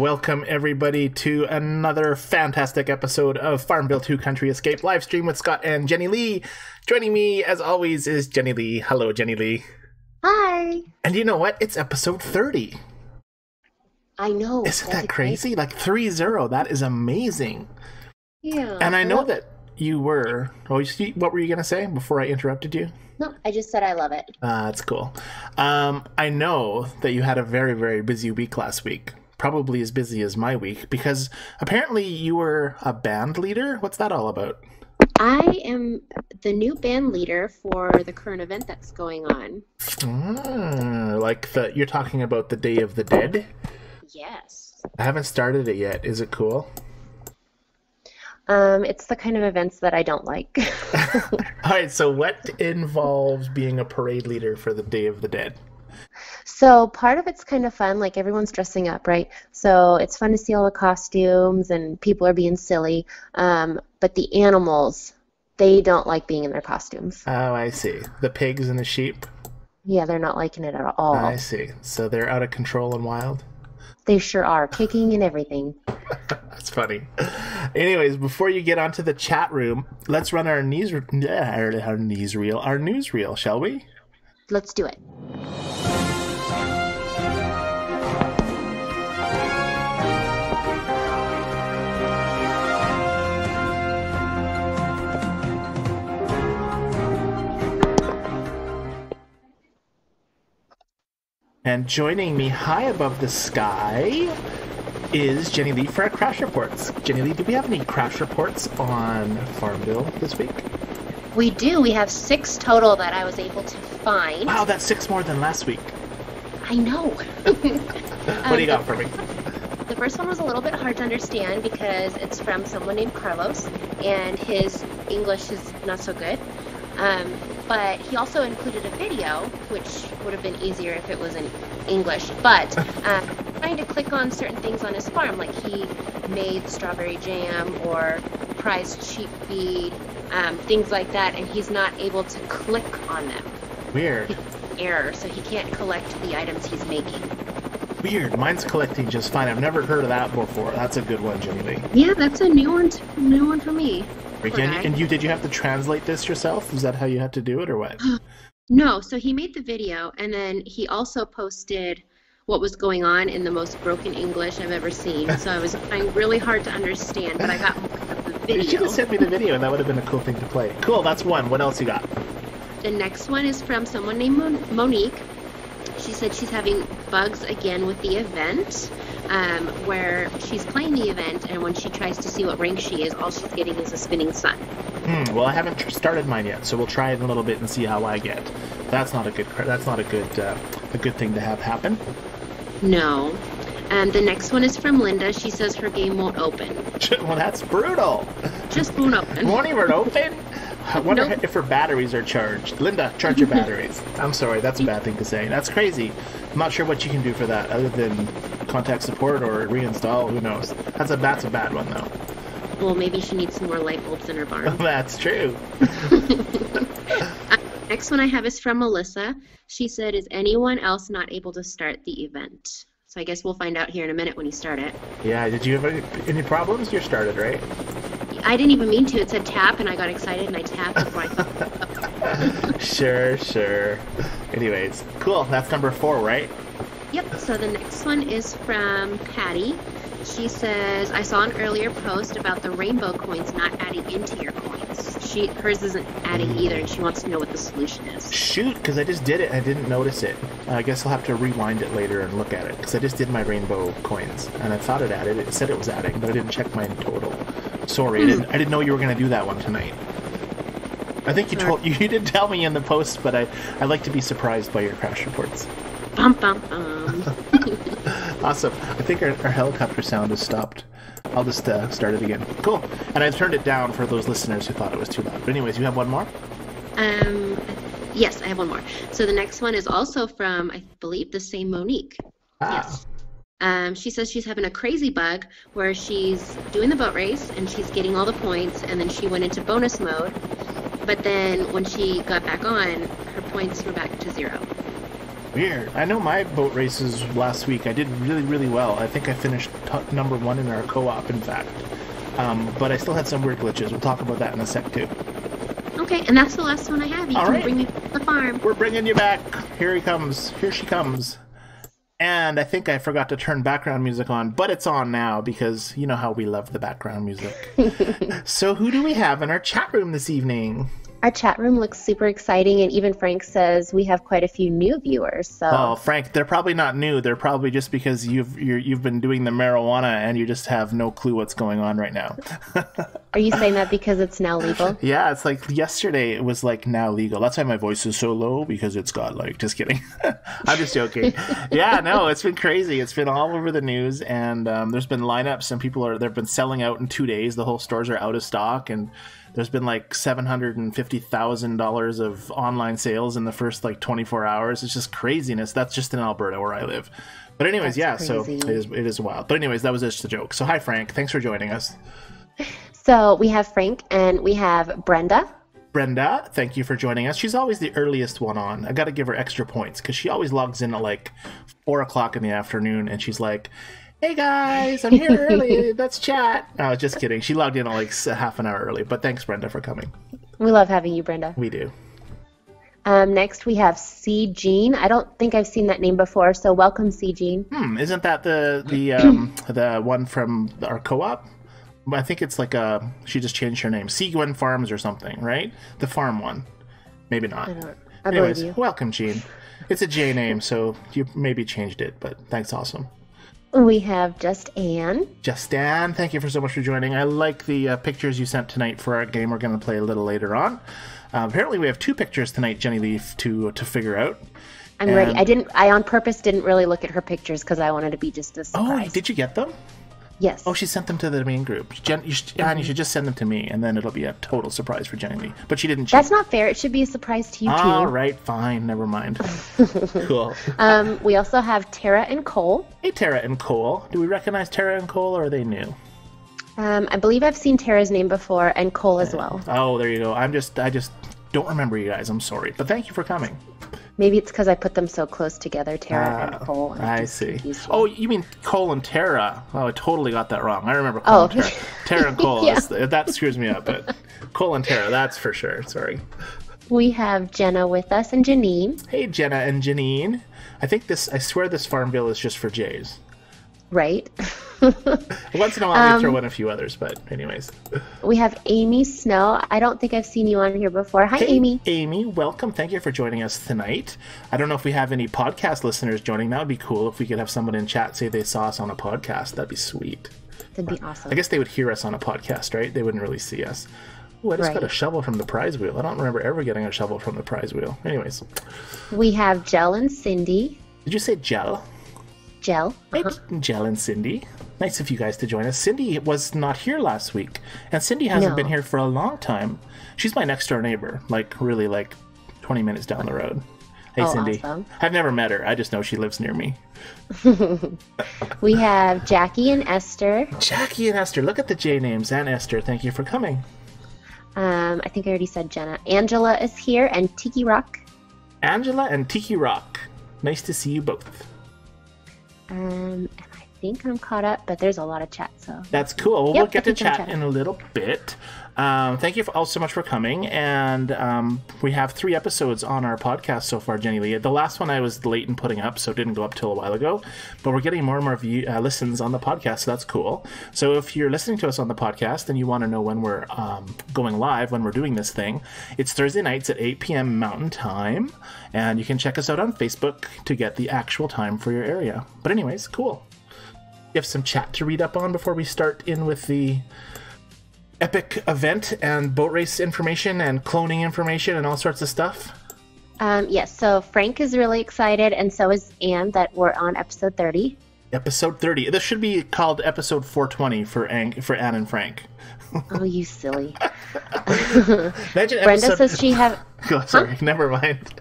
welcome everybody to another fantastic episode of FarmVille2 Country Escape livestream with Scott and Jennilee. Joining me, as always, is Jennilee. Hello, Jennilee. Hi. And you know what? It's episode 30. I know. Isn't that crazy? Like 30. That is amazing. Yeah. And I know that you were... Oh, what were you going to say before I interrupted you? No, I just said I love it. That's cool. I know that you had a very, very busy week last week. Probably as busy as my week, because apparently you were a band leader. What's that all about? I am the new band leader for the current event that's going on. You're talking about the Day of the Dead? Yes. I haven't started it yet. Is it cool? It's the kind of events that I don't like. All right, so what involves being a parade leader for the Day of the Dead? So part of it's kind of fun, like everyone's dressing up, right? So it's fun to see all the costumes and people are being silly. But the animals, they don't like being in their costumes. Oh, I see. The pigs and the sheep? Yeah, they're not liking it at all. I see. So they're out of control and wild? They sure are, kicking and everything. That's funny. Anyways, before you get onto the chat room, let's run our newsreel, shall we? Let's do it. And joining me high above the sky is Jennilee for our crash reports. Jennilee, do we have any crash reports on FarmVille this week? We do. We have 6 total that I was able to find. Wow, that's 6 more than last week. I know. What do you got for me? The first one was a little bit hard to understand because it's from someone named Carlos, and his English is not so good. But he also included a video, which would have been easier if it was in English. But trying to click on certain things on his farm, like he made strawberry jam or prized sheep feed, things like that, and he's not able to click on them. Weird. It's an error, so he can't collect the items he's making. Weird. Mine's collecting just fine. I've never heard of that before. That's a good one, Jennilee. Yeah, that's a new one for me. And did you have to translate this yourself? Is that how you had to do it, or what? No, so he made the video, and then he also posted what was going on in the most broken English I've ever seen. So I was trying really hard to understand, but I got most of the video. You should have sent me the video, and that would have been a cool thing to play. Cool, that's one. What else you got? The next one is from someone named Monique. She said she's having bugs again with the event, where she's playing the event, and when she tries to see what rank she is, all she's getting is a spinning sun. Well, I haven't started mine yet, so we'll try it in a little bit and see how I get. That's not a good thing to have happen. No. The next one is from Linda. She says her game won't open. Well, that's brutal. Just won't open. Won't even open? I wonder if her batteries are charged. Linda, charge your batteries. I'm sorry, that's a bad thing to say. That's crazy. I'm not sure what you can do for that other than contact support or reinstall. Who knows? That's a bad one, though. Well, maybe she needs some more light bulbs in her barn. That's true. Next one I have is from Melissa. She said, is anyone else not able to start the event? So I guess we'll find out here in a minute when you start it. Yeah, did you have any problems? You're started, right? I didn't even mean to. It said tap, and I got excited, and I tapped before I thought. Sure. Anyways, cool. That's number 4, right? Yep. So the next one is from Patty. She says, I saw an earlier post about the rainbow coins not adding into your coins. Hers isn't adding either, and she wants to know what the solution is. Shoot, because I just did it and I didn't notice it. I guess I'll have to rewind it later and look at it, because I just did my rainbow coins, and I thought it added. It said it was adding, but I didn't check my total. Sorry, I didn't know you were going to do that one tonight. I think you did tell me in the post, but I like to be surprised by your crash reports. Bum, bum, bum. Awesome. I think our helicopter sound has stopped. I'll just start it again. Cool. And I turned it down for those listeners who thought it was too loud. But anyways, you have one more? Yes, I have one more. So the next one is also from, I believe, the same Monique. Yes. She says she's having a crazy bug where she's doing the boat race and she's getting all the points, and then she went into bonus mode. But then when she got back on, her points were back to 0. Weird. I know my boat races last week, I did really, really well. I think I finished number 1 in our co-op, in fact. But I still had some weird glitches. We'll talk about that in a sec, too. Okay, and that's the last one I have. You can bring me to the farm. We're bringing you back. Here he comes. Here she comes. And I think I forgot to turn background music on, but it's on now because you know how we love the background music. So who do we have in our chat room this evening? Our chat room looks super exciting, and even Frank says we have quite a few new viewers. So, oh, Frank, they're probably not new. They're probably just because you've been doing the marijuana and you just have no clue what's going on right now. Are you saying that because it's now legal? Yeah, it's like yesterday it was like now legal. That's why my voice is so low, because it's got like, just kidding. I'm just joking. Yeah, no, it's been crazy. It's been all over the news, and there's been lineups, and they've been selling out in 2 days. The whole stores are out of stock, and there's been like $750,000 of online sales in the first like 24 hours. It's just craziness. That's just in Alberta where I live. But anyways, so it is wild. But anyways, that was just a joke. So hi, Frank. Thanks for joining us. So we have Frank and we have Brenda. Brenda, thank you for joining us. She's always the earliest one on. I got to give her extra points because she always logs in at like 4 o'clock in the afternoon, and she's like, hey guys, I'm here early. Let's chat. No, just kidding. She logged in like half an hour early. But thanks, Brenda, for coming. We love having you, Brenda. We do. Next, we have C. Jean. I don't think I've seen that name before, so welcome, C. Jean. Isn't that the one from our co-op? I think it's like she just changed her name. C. Gwen Farms or something, right? The farm one. Maybe not. I believe you. Welcome, Jean. It's a J name, so you maybe changed it, but thanks, awesome. We have Just Ann. Just Ann, thank you for so much for joining. I like the pictures you sent tonight for our game we're going to play a little later on. Apparently we have 2 pictures tonight, Jennilee, to figure out. I'm ready. I on purpose didn't really look at her pictures because I wanted to be just a surprise. Oh, did you get them? Yes. Oh, she sent them to the main group. You should just send them to me, and then it'll be a total surprise for Jennilee. But she didn't cheat. That's not fair. It should be a surprise to you, too. All right, fine. Never mind. Cool. We also have Tara and Cole. Hey, Tara and Cole. Do we recognize Tara and Cole, or are they new? I believe I've seen Tara's name before, and Cole as well. Oh, there you go. I just don't remember you guys. I'm sorry. But thank you for coming. Maybe it's because I put them so close together, Tara and Cole. I see. Oh, you mean Cole and Tara? Oh, I totally got that wrong. I remember Cole and Tara. Tara and Cole. Yeah. That screws me up. But Cole and Tara, that's for sure. Sorry. We have Jenna with us and Janine. Hey, Jenna and Janine. I swear this Farmville is just for Jays. Right. Once in a while we throw in a few others, but anyways. We have Amy Snow. I don't think I've seen you on here before. Hi, Amy. Amy, welcome. Thank you for joining us tonight. I don't know if we have any podcast listeners joining. That would be cool if we could have someone in chat say they saw us on a podcast. That'd be sweet. That'd be awesome. I guess they would hear us on a podcast, right? They wouldn't really see us. Oh, I just got a shovel from the prize wheel. I don't remember ever getting a shovel from the prize wheel. Anyways. We have Jell and Cindy. Did you say Jell? Jell. Hey, Jell and Cindy. Nice of you guys to join us. Cindy was not here last week, and Cindy hasn't been here for a long time. She's my next door neighbor, like really like 20 minutes down the road. Hey, Cindy. Awesome. I've never met her. I just know she lives near me. We have Jackie and Esther. Jackie and Esther. Look at the J names. And Esther, thank you for coming. I think I already said Jenna. Angela is here, and Tiki Rock. Angela and Tiki Rock. Nice to see you both. And I think I'm caught up, but there's a lot of chat, so... That's cool. We'll get to chat in a little bit. Thank you all so much for coming, and we have 3 episodes on our podcast so far, Jennilee. The last one I was late in putting up, so it didn't go up till a while ago, but we're getting more and more listens on the podcast, so that's cool. So if you're listening to us on the podcast and you want to know when we're going live, when we're doing this thing, it's Thursday nights at 8 p.m. Mountain Time, and you can check us out on Facebook to get the actual time for your area. But anyways, cool. You have some chat to read up on before we start in with the epic event and boat race information and cloning information and all sorts of stuff? Yes, so Frank is really excited, and so is Anne, that we're on episode 30. Episode 30. This should be called episode 420 for Anne and Frank. Oh, you silly. Imagine Brenda says she have... Oh, sorry, never mind.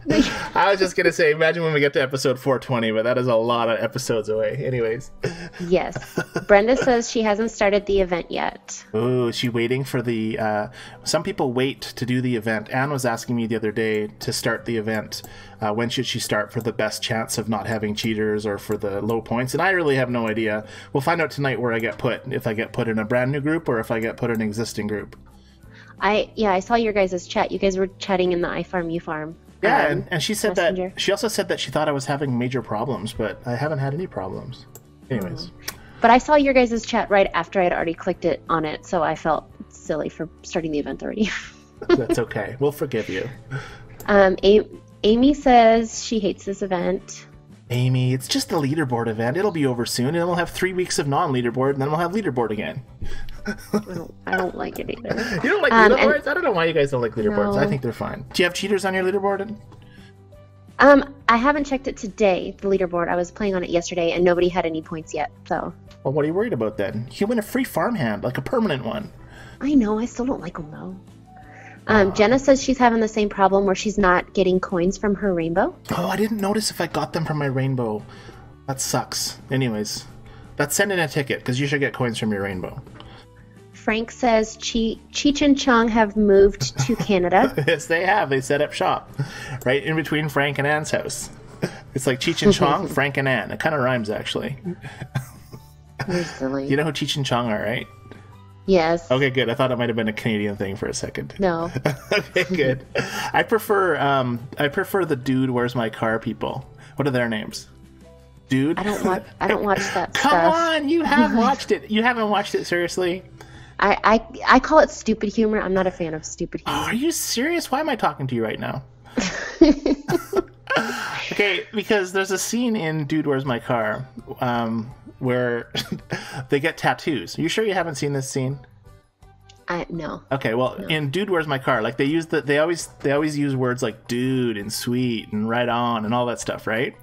I was just going to say, imagine when we get to episode 420, but that is a lot of episodes away. Anyways. Yes. Brenda says she hasn't started the event yet. Oh, is she waiting for the... some people wait to do the event. Anne was asking me the other day to start the event. When should she start for the best chance of not having cheaters or for the low points? And I really have no idea. We'll find out tonight where I get put. If I get put in a brand new group or if I get put in an existing group. I saw your guys' chat. You guys were chatting in the I Farm, You Farm. Yeah, and she said Messenger. that... She also said that she thought I was having major problems, but I haven't had any problems. Anyways. But I saw your guys' chat right after I'd already clicked it on it, so I felt silly for starting the event already. That's okay. We'll forgive you. Amy says she hates this event. Amy, it's just a leaderboard event. It'll be over soon, and then we'll have 3 weeks of non-leaderboard, and then we'll have leaderboard again. I don't like it either. You don't like leaderboards? I don't know why you guys don't like leaderboards. No. I think they're fine. Do you have cheaters on your leaderboard? I haven't checked it today, the leaderboard. I was playing on it yesterday, and nobody had any points yet, so... Well, what are you worried about then? You win a free farmhand, like a permanent one. I know, I still don't like them, though. Jenna says she's having the same problem where she's not getting coins from her rainbow. Oh, I didn't notice if I got them from my rainbow. That sucks. Anyways, let's send in a ticket, because you should get coins from your rainbow. Frank says Cheech and Chong have moved to Canada. Yes, they have. They set up shop right in between Frank and Anne's house. It's like Cheech and Chong, Frank and Anne. It kind of rhymes, actually. You're silly. You know who Cheech and Chong are, right? Yes. Okay, good. I thought it might have been a Canadian thing for a second. No. Okay, good. I prefer the Dude, Where's My Car people. What are their names? Dude? I don't watch that Come stuff. on, you have watched it. You haven't watched it, seriously? I call it stupid humor. I'm not a fan of stupid humor. Oh, are you serious? Why am I talking to you right now? Okay, because there's a scene in Dude, Where's My Car where they get tattoos. Are you sure you haven't seen this scene? No. Okay, well, No. in Dude, Where's My Car? Like they always use words like dude and sweet and right on and all that stuff, right?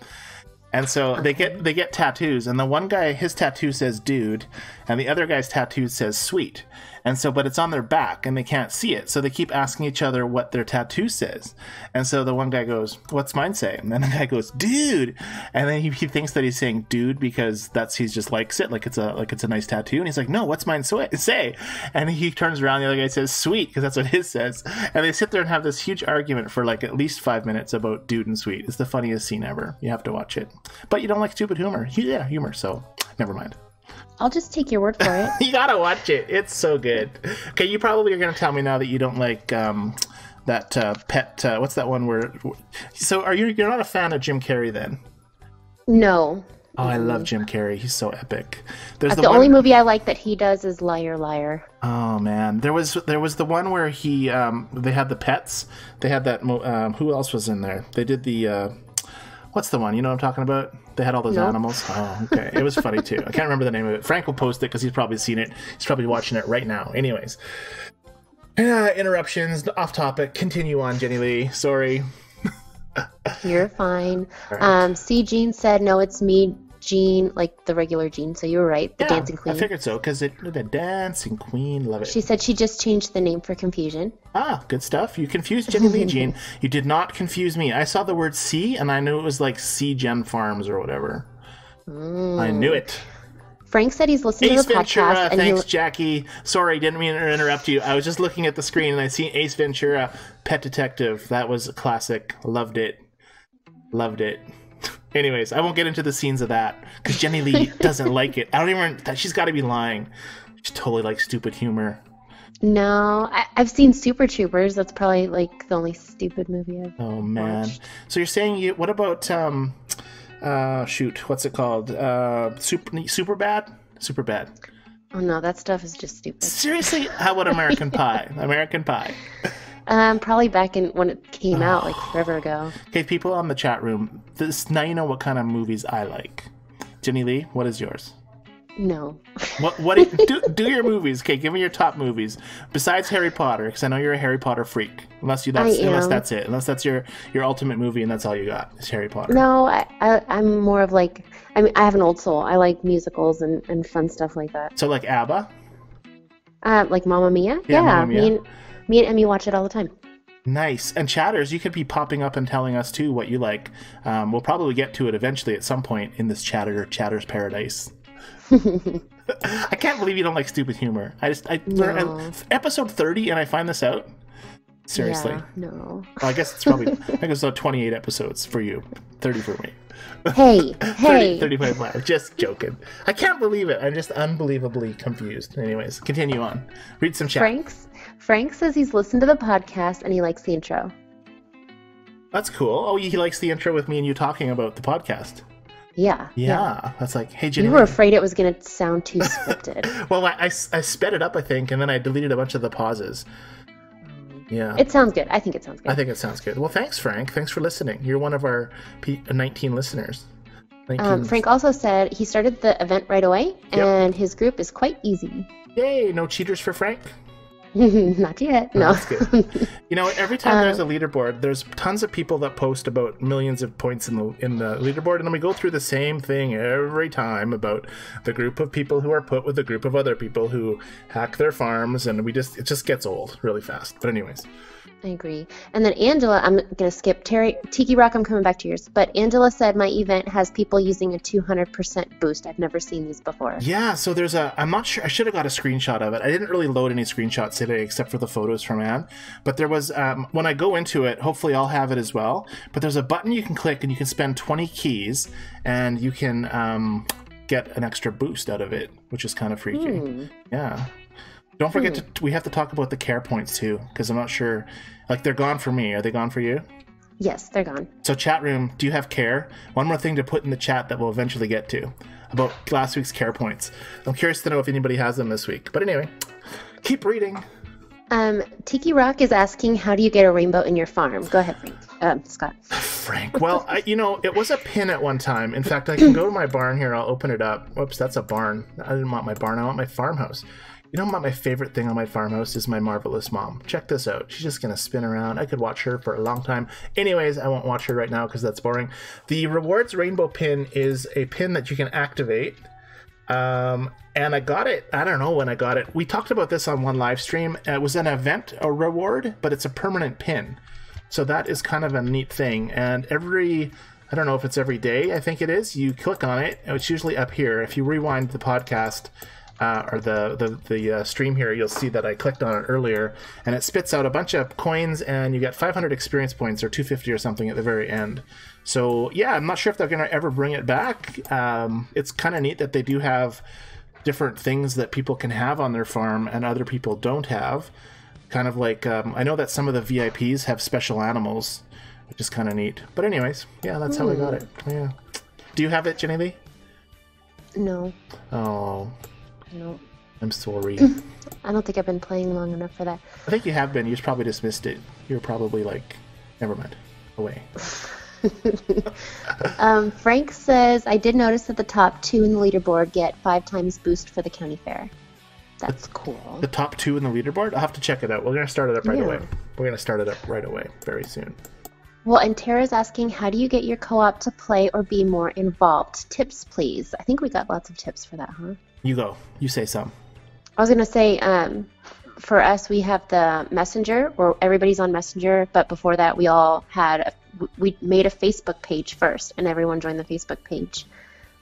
And so they get tattoos, and the one guy, his tattoo says dude, and the other guy's tattoo says sweet. And so, but it's on their back, and they can't see it. So they keep asking each other what their tattoo says. And so the one guy goes, "What's mine say?" And then the guy goes, "Dude." And then he thinks that he's saying dude because he just likes it, like it's a nice tattoo. And he's like, "No, what's mine say?" And he turns around, the other guy says sweet because that's what his says. And they sit there and have this huge argument for like at least 5 minutes about dude and sweet. It's the funniest scene ever. You have to watch it. But you don't like stupid humor. Yeah, humor. So never mind. I'll just take your word for it. You gotta watch it. It's so good. Okay, you probably are gonna tell me now that you don't like that pet. What's that one where? So you're not a fan of Jim Carrey then? No. Oh, I love Jim Carrey. He's so epic. There's The only movie I like that he does is Liar Liar. Oh man, there was the one where he they had the pets. They had that. Who else was in there? They did the. What's the one? You know what I'm talking about? They had all those animals. Oh, okay. It was funny too. I can't remember the name of it. Frank will post it because he's probably seen it. He's probably watching it right now. Anyways. Interruptions. Off topic. Continue on, Jenny Lee. Sorry. You're fine. Right. C. Jean said, no, it's me, Jean, like the regular Jean. So you were right. The Yeah, Dancing Queen. I figured so because the Dancing Queen. Love it. She said she just changed the name for confusion. Ah, good stuff. You confused Jenny Lee, Jean. You did not confuse me. I saw the word C, and I knew it was like C Gen Farms or whatever. I knew it. Frank said he's listening Ace to the Ventura, podcast. And thanks, Jackie. Sorry, didn't mean to interrupt you. I was just looking at the screen, and I see Ace Ventura, Pet Detective. That was a classic. Loved it. Loved it. Anyways, I won't get into the scenes of that, because Jenny Lee doesn't like it. I don't even... She's got to be lying. She totally likes stupid humor. No, I've seen Super Troopers. That's probably like the only stupid movie I've Oh man! watched. So you're saying you? What about shoot? What's it called? Super bad? Super bad. Oh no, that stuff is just stupid. Seriously? How about American Pie? American Pie. Probably back in when it came out, like forever ago. Okay, people on the chat room. Now you know what kind of movies I like. Jenny Lee, what is yours? No. What do your movies? Okay, give me your top movies besides Harry Potter, because I know you're a Harry Potter freak. Unless that's it. Unless that's your ultimate movie and that's all you got is Harry Potter. No, I'm more of like, I mean, I have an old soul. I like musicals and fun stuff like that. So like ABBA. Like Mamma Mia? Yeah, Mamma Mia. Me and Emmy watch it all the time. Nice. And chatters, you could be popping up and telling us too what you like. We'll probably get to it eventually at some point in this chatter's paradise. I can't believe you don't like stupid humor. Episode 30 and I find this out? Seriously. Yeah, no. Well, I guess it's probably, I think it's about 28 episodes for you, 30 for me. Hey, 35 live. Just joking. I can't believe it. I'm just unbelievably confused. Anyways, continue on. Read some chat. Frank says he's listened to the podcast and he likes the intro. That's cool. Oh, he likes the intro with me and you talking about the podcast. Yeah. That's like, hey, Jennilee. You were afraid it was going to sound too scripted. Well, I sped it up, I think, and then I deleted a bunch of the pauses. Yeah. It sounds good. I think it sounds good. I think it sounds good. Well, thanks, Frank. Thanks for listening. You're one of our 19 listeners. Frank also said he started the event right away, and his group is quite easy. Yay! No cheaters for Frank? Not yet. No. That's good. You know, every time there's a leaderboard, there's tons of people that post about millions of points in the leaderboard, and then we go through the same thing every time about the group of people who are put with a group of other people who hack their farms, and it just gets old really fast. But anyways. I agree. And then Angela, I'm going to skip Tiki Rock, I'm coming back to yours. But Angela said my event has people using a 200% boost. I've never seen these before. Yeah, so there's I'm not sure, I should have got a screenshot of it. I didn't really load any screenshots today except for the photos from Anne. But there was, when I go into it, hopefully I'll have it as well. But there's a button you can click and you can spend 20 keys and you can get an extra boost out of it, which is kind of freaky. Yeah. Don't forget we have to talk about the care points too, because I'm not sure, like they're gone for me. Are they gone for you? Yes, they're gone. So chat room, do you have care? One more thing to put in the chat that we'll eventually get to about last week's care points. I'm curious to know if anybody has them this week. But anyway, keep reading. Tiki Rock is asking, how do you get a rainbow in your farm? Go ahead, Frank. Scott. Frank. Well, it was a pin at one time. In fact, I can go to my barn here. I'll open it up. Whoops, that's a barn. I didn't want my barn. I want my farmhouse. You know what my favorite thing on my farmhouse is? My marvelous mom. Check this out. She's just going to spin around. I could watch her for a long time. Anyways, I won't watch her right now because that's boring. The rewards rainbow pin is a pin that you can activate. And I got it. I don't know when I got it. We talked about this on one live stream. It was an event, a reward, but it's a permanent pin. So that is kind of a neat thing. And I don't know if it's every day, I think it is. You click on it. It's usually up here. If you rewind the podcast, or the stream here, you'll see that I clicked on it earlier, and it spits out a bunch of coins, and you get 500 experience points or 250 or something at the very end. So yeah, I'm not sure if they're going to ever bring it back. It's kind of neat that they do have different things that people can have on their farm and other people don't have. Kind of like, I know that some of the VIPs have special animals, which is kind of neat. But anyways, yeah, that's how I got it. Yeah. Do you have it, Jennilee? No. Oh. No. I'm sorry. I don't think I've been playing long enough for that. I think you have been. You just probably dismissed it. You're probably like, never mind. Away. Frank says, I did notice that the top 2 in the leaderboard get 5 times boost for the county fair. That's cool. The top 2 in the leaderboard? I'll have to check it out. We're going to start it up right away. We're going to start it up right away, very soon. Well, and Tara's asking, how do you get your co-op to play or be more involved? Tips, please. I think we got lots of tips for that, huh? You go. You say some. I was going to say, for us, we have the Messenger, where everybody's on Messenger, but before that, we made a Facebook page first, and everyone joined the Facebook page.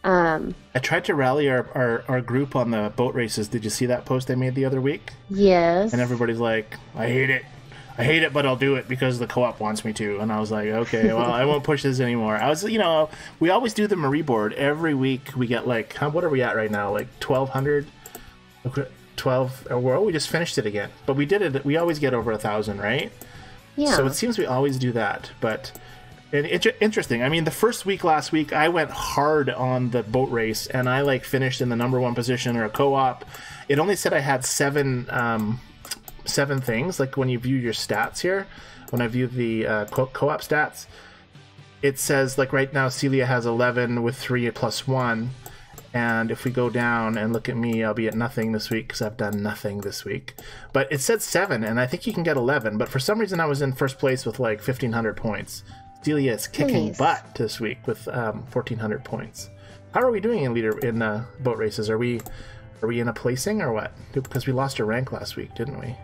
I tried to rally our group on the boat races. Did you see that post I made the other week? Yes. And everybody's like, I hate it, but I'll do it because the co-op wants me to. And I was like, okay, well, I won't push this anymore. We always do the Marie board. Every week we get like, what are we at right now? Like 1,200? 12, well, we just finished it again. But we did it, we always get over 1,000, right? Yeah. So it seems we always do that. But it's interesting. I mean, the first week last week, I went hard on the boat race, and I finished in the #1 position or a co-op. It only said I had 7 things. Like when you view your stats here, when I view the co-op stats, it says like right now Celia has 11 with 3 plus 1, and if we go down and look at me, I'll be at nothing this week because I've done nothing this week. But it said 7, and I think you can get 11, but for some reason I was in first place with like 1,500 points. Celia is kicking butt this week with 1,400 points. How are we doing in boat races? Are we Are we in a placing or what? Because we lost a rank last week, didn't we?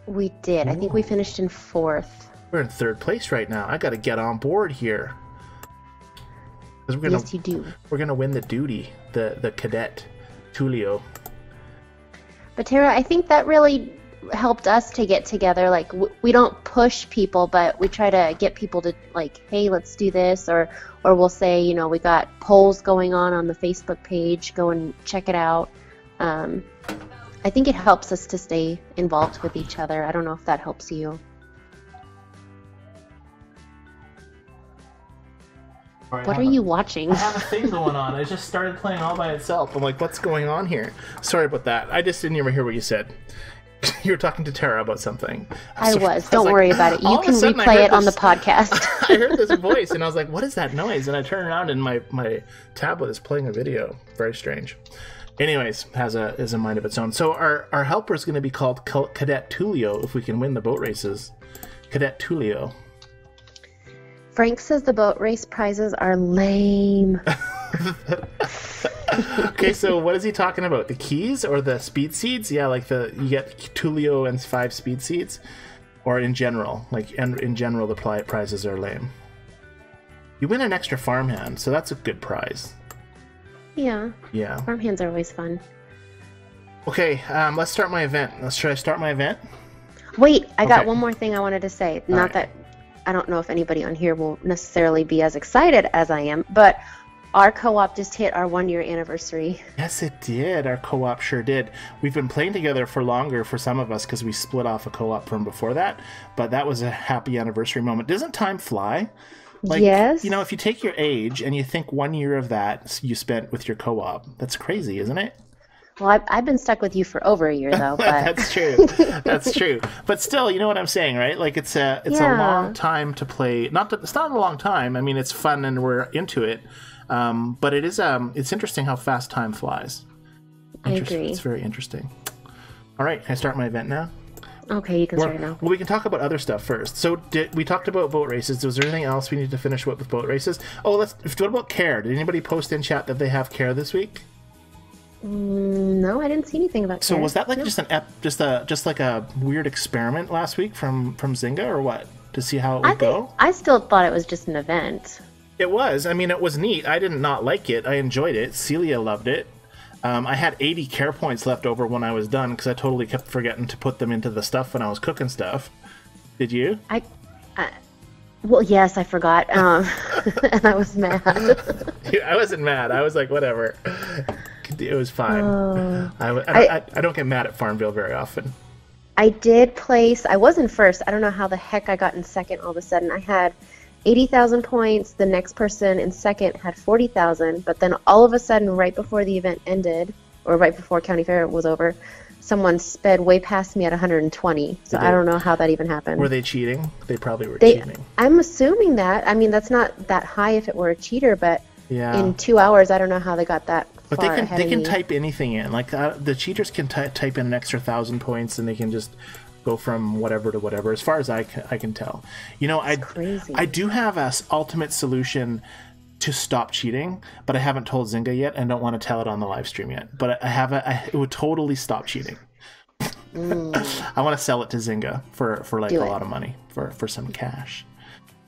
We did. I think we finished in 4th. We're in 3rd place right now. I got to get on board here. Yes, you do. We're gonna win the duty, the cadet, Tulio. But Tara, I think that really helped us to get together. Like, we don't push people, but we try to get people to, like, hey, let's do this, or we'll say, you know, we got polls going on the Facebook page, go and check it out. I think it helps us to stay involved with each other. I don't know if that helps you. What are you watching? I have a thing going on. I just started playing all by itself. I'm like, what's going on here? Sorry about that. I just didn't even hear what you said. You were talking to Tara about something. I was. Don't worry about it. You can replay it on the podcast. I heard this voice, and I was like, what is that noise? And I turned around, and my tablet is playing a video. Very strange. Anyways, is a mind of its own. So our helper is going to be called Cadet Tulio if we can win the boat races. Cadet Tulio. Frank says the boat race prizes are lame. Okay, so what is he talking about? The keys or the speed seeds? Yeah, like you get Tulio and 5 speed seeds, or in general, in general the prizes are lame. You win an extra farmhand, so that's a good prize. Yeah. Yeah. Farmhands are always fun. Okay, let's start my event. Should I start my event? Wait, I got one more thing I wanted to say. All Not right. that I don't know if anybody on here will necessarily be as excited as I am, but our co-op just hit our 1-year anniversary. Yes, it did. Our co-op sure did. We've been playing together for longer for some of us because we split off a co-op from before that, but that was a happy anniversary moment. Doesn't time fly? Like, yes. You know, if you take your age and you think 1 year of that you spent with your co-op, that's crazy, isn't it? Well, I've been stuck with you for over a year, though. But... That's true. That's true. But still, you know what I'm saying, right? Like, it's a long time to play. It's not a long time. I mean, it's fun and we're into it. But it is. It's interesting how fast time flies. I agree. It's very interesting. All right, can I start my event now? Okay, you can start now. Well, we can talk about other stuff first. So, we talked about boat races. Was there anything else we need to finish with boat races? Oh, what about care? Did anybody post in chat that they have care this week? No, I didn't see anything about that. So was that like just like a weird experiment last week from Zynga or what? To see how it would go? I still thought it was just an event. It was. I mean, it was neat. I did not like it. I enjoyed it. Celia loved it. I had 80 care points left over when I was done because I totally kept forgetting to put them into the stuff when I was cooking stuff. Did you? Well, yes, I forgot. And I was mad. I wasn't mad. I was like, whatever. It was fine. I don't get mad at FarmVille very often. I did place. I was in first. I don't know how the heck I got in second all of a sudden. I had 80,000 points. The next person in second had 40,000. But then all of a sudden, right before the event ended, or right before County Fair was over, someone sped way past me at 120. So I don't know how that even happened. Were they cheating? They probably were cheating. I'm assuming that. I mean, that's not that high if it were a cheater, but in 2 hours, I don't know how they got that. But they can type anything in. Like the cheaters can type in an extra 1,000 points, and they can just go from whatever to whatever. As far as I can tell, you know, I do have a ultimate solution to stop cheating, but I haven't told Zynga yet, and don't want to tell it on the live stream yet. But it would totally stop cheating. I want to sell it to Zynga for like a lot of money for some cash.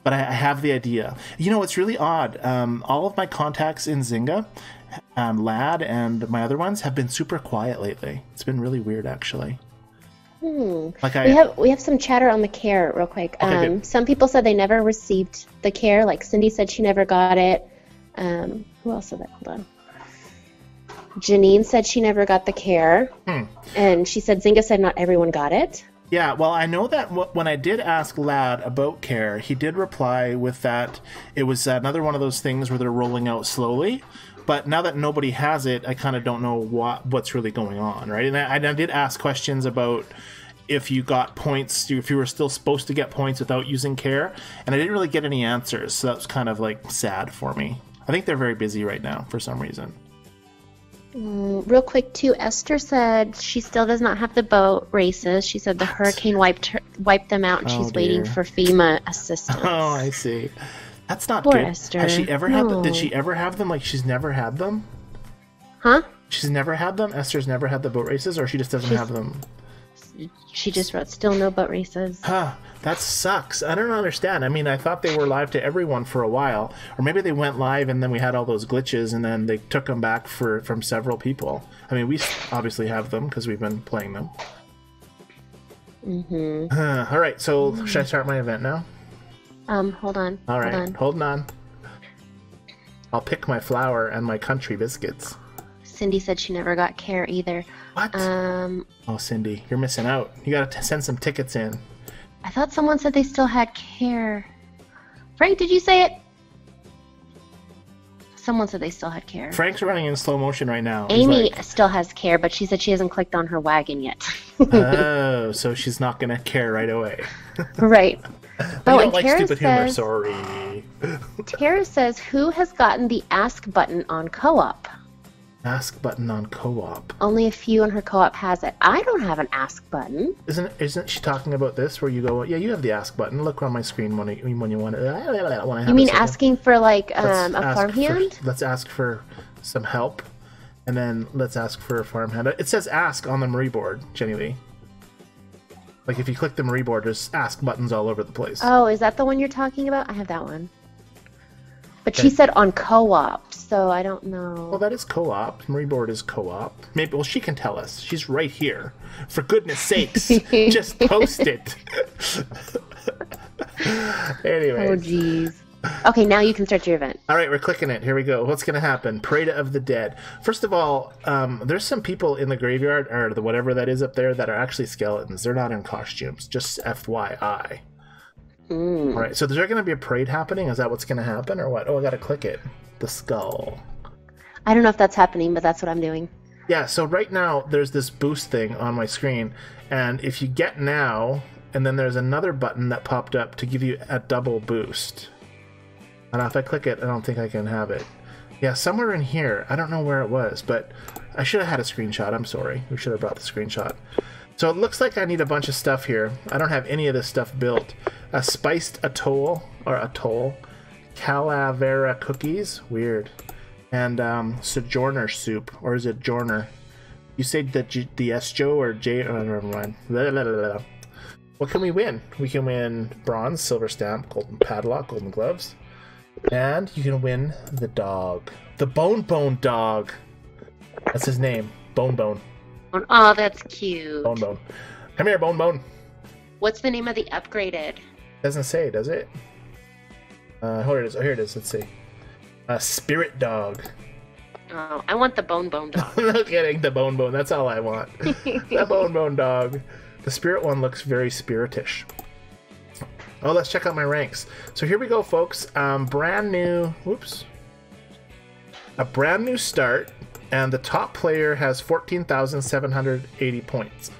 But I have the idea. You know, it's really odd. All of my contacts in Zynga, Lad and my other ones, have been super quiet lately. It's been really weird, actually. Like we have some chatter on the care real quick. Okay, some people said they never received the care. Like Cindy said she never got it. Who else said that? Hold on. Janine said she never got the care. And she said Zynga said not everyone got it. Yeah, well, I know that when I did ask Lad about care, he did reply with that it was another one of those things where they're rolling out slowly. But now that nobody has it, I kind of don't know what's really going on, right? And I did ask questions about if you got points, if you were still supposed to get points without using care, and I didn't really get any answers, so that was kind of like sad for me. I think they're very busy right now for some reason. Real quick, too, Esther said she still does not have the boat races. She said the hurricane wiped them out, and she's waiting for FEMA assistance. Oh, I see. That's not Poor good. Esther. Has she ever had them? Did she ever have them? Like she's never had them? Huh? She's never had them? Esther's never had the boat races, or she just doesn't have them? She just wrote, still no boat races. Huh, that sucks. I don't understand. I mean, I thought they were live to everyone for a while. Or maybe they went live and then we had all those glitches and then they took them back from several people. I mean, we obviously have them because we've been playing them. Mm-hmm. All right, so should I start my event now? Hold on. All right, holding on. I'll pick my flour and my country biscuits. Cindy said she never got care either. What? Oh, Cindy, you're missing out. You gotta send some tickets in. I thought someone said they still had care. Frank, did you say it? Someone said they still had care. Frank's running in slow motion right now. Amy still has care, but she said she hasn't clicked on her wagon yet. Oh, so she's not gonna care right away. Right. I don't like Tara stupid humor, sorry. Tara says, who has gotten the ask button on co-op? Ask button on co-op. Only a few in her co-op has it. I don't have an ask button. Isn't she talking about this where you go, yeah, you have the ask button. Look on my screen when you want it. You mean asking for like a farmhand? Let's ask for some help, and then let's ask for a farmhand. It says ask on the Marie board, Jennilee. Like if you click the Marie board, there's ask buttons all over the place. Oh, is that the one you're talking about? I have that one. But she said on co-op, so I don't know. Well, that is co-op. Marie board is co-op. Maybe. Well, she can tell us. She's right here. For goodness sakes, just post it. Anyway. Oh, jeez. Okay, now you can start your event. All right, we're clicking it. Here we go. What's going to happen? Parade of the Dead. First of all, there's some people in the graveyard, or the whatever that is up there, that are actually skeletons. They're not in costumes. Just FYI. All right, so is there going to be a parade happening? Is that what's going to happen, or what? Oh, I got to click it. The skull. I don't know if that's happening, but that's what I'm doing. Yeah, so right now there's this boost thing on my screen, and if you get now, and then there's another button that popped up to give you a double boost. And if I click it, I don't think I can have it. Yeah, somewhere in here. I don't know where it was, but I should have had a screenshot. I'm sorry. We should have brought the screenshot. So it looks like I need a bunch of stuff here. I don't have any of this stuff built. A spiced atoll, calavera cookies, weird, and sojourner soup, or is it journer? You say the S-Joe or J? Oh, never mind. Blah, blah, blah, blah. What can we win? We can win bronze, silver stamp, golden padlock, golden gloves, and you can win the dog, the Bone dog. That's his name, Bone. Oh, that's cute. Bone. Come here, Bone. What's the name of the upgraded? Doesn't say, does it? Here it is. Let's see. Spirit dog. Oh, I want the Bone dog. No kidding, the Bone. That's all I want. The Bone dog. The spirit one looks very spiritish. Oh, let's check out my ranks. So here we go, folks. Brand new. Whoops. A brand new start, and the top player has 14,780 points.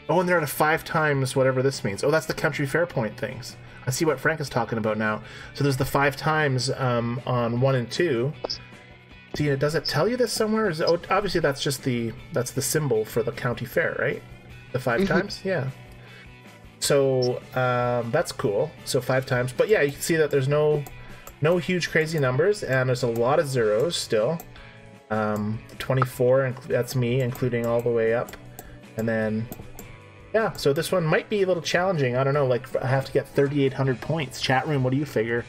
Oh, and they're at 5 times whatever this means. Oh, that's the country fair point things. I see what Frank is talking about now. So there's the 5 times on 1 and 2. See, does it tell you this somewhere? Oh, obviously that's just the symbol for the county fair, right? The 5 times, yeah. So that's cool. So 5 times, but yeah, you can see that there's no huge crazy numbers, and there's a lot of zeros still. 24, and that's me, including all the way up, and then. Yeah, so this one might be a little challenging. I don't know, like I have to get 3,800 points. Chat room, what do you figure?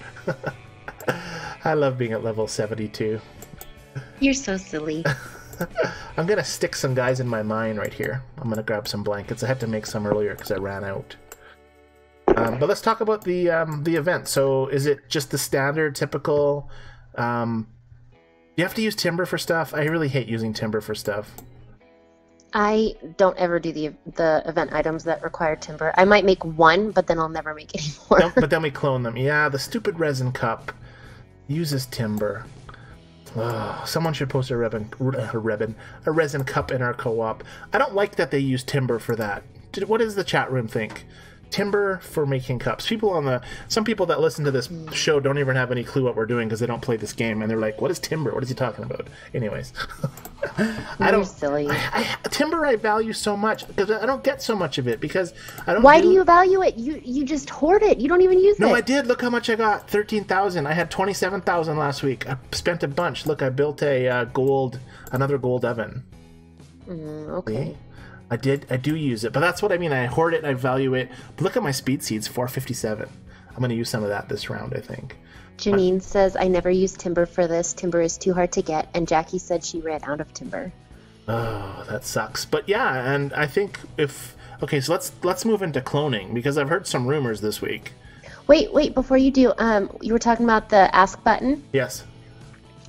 I love being at level 72. You're so silly. I'm going to stick some guys in my mine right here. I'm going to grab some blankets. I had to make some earlier because I ran out. But let's talk about the event. So is it just the standard, typical... you have to use timber for stuff? I really hate using timber for stuff. I don't ever do the event items that require timber. I might make one, but then I'll never make any more. No, but then we clone them. Yeah, the stupid resin cup uses timber. Oh, someone should post a resin cup in our co-op. I don't like that they use timber for that. What does the chat room think? timber for making cups. Some people that listen to this show don't even have any clue what we're doing because they don't play this game, and they're like, "What is timber? What is he talking about?" Anyways, silly. Timber I value so much because I don't get so much of it because I don't. Why do you value it? You just hoard it. You don't even use it. No, I did. Look how much I got. 13,000. I had 27,000 last week. I spent a bunch. Look, I built another gold oven. Okay. See? I do use it, but that's what I mean. I hoard it and I value it. But look at my speed seeds, 457. I'm going to use some of that this round, I think. Janine says, I never use timber for this. Timber is too hard to get. And Jackie said she ran out of timber. Oh, that sucks. But yeah, and I think okay, so let's move into cloning because I've heard some rumors this week. Wait, before you do, you were talking about the ask button? Yes.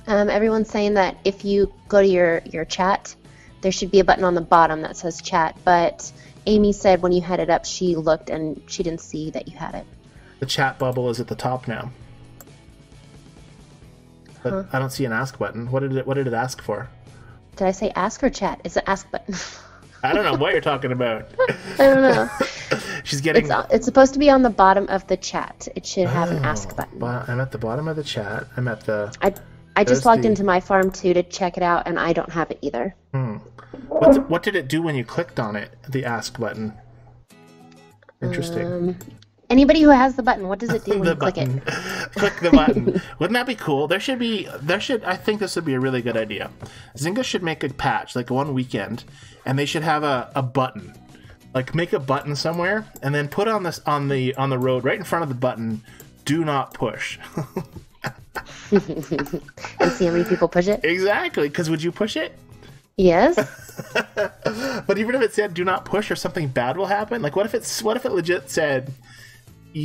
Everyone's saying that if you go to your chat, there should be a button on the bottom that says chat, but Amy said when you had it up, she looked and she didn't see that you had it. The chat bubble is at the top now. But I don't see an ask button. What did it ask for? Did I say ask or chat? It's an ask button. I don't know what you're talking about. I don't know. She's getting... It's supposed to be on the bottom of the chat. It should have an ask button. I'm at the bottom of the chat. I'm at the... I just logged into my farm too to check it out, and I don't have it either. What did it do when you clicked on it? The ask button. Interesting. Anybody who has the button, what does it do when you click it? Click the button. Wouldn't that be cool? I think this would be a really good idea. Zynga should make a patch, like one weekend, and they should have a button. Like make a button somewhere, and then put on the road right in front of the button, do not push. And see how many people push it? Exactly, because would you push it? Yes. But even if it said do not push or something bad will happen, like what if it legit said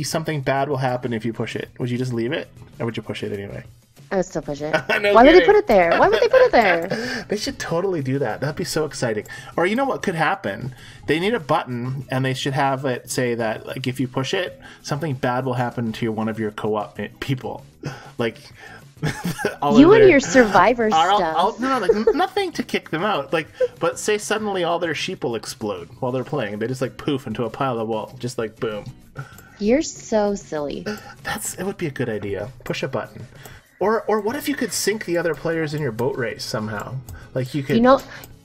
something bad will happen if you push it? Would you just leave it? Or would you push it anyway? I would still push it. No Why kidding. would they put it there? Why would they put it there? They should totally do that. That'd be so exciting. Or you know what could happen? They need a button, and they should have it say that, like, if you push it, something bad will happen to one of your co-op people. Like, you and your survivor stuff. No, like nothing to kick them out. Like, but say suddenly all their sheep will explode while they're playing. They just like poof into a pile of wool, just like boom. You're so silly. It would be a good idea. Push a button. Or what if you could sync the other players in your boat race somehow? Like you could. You know,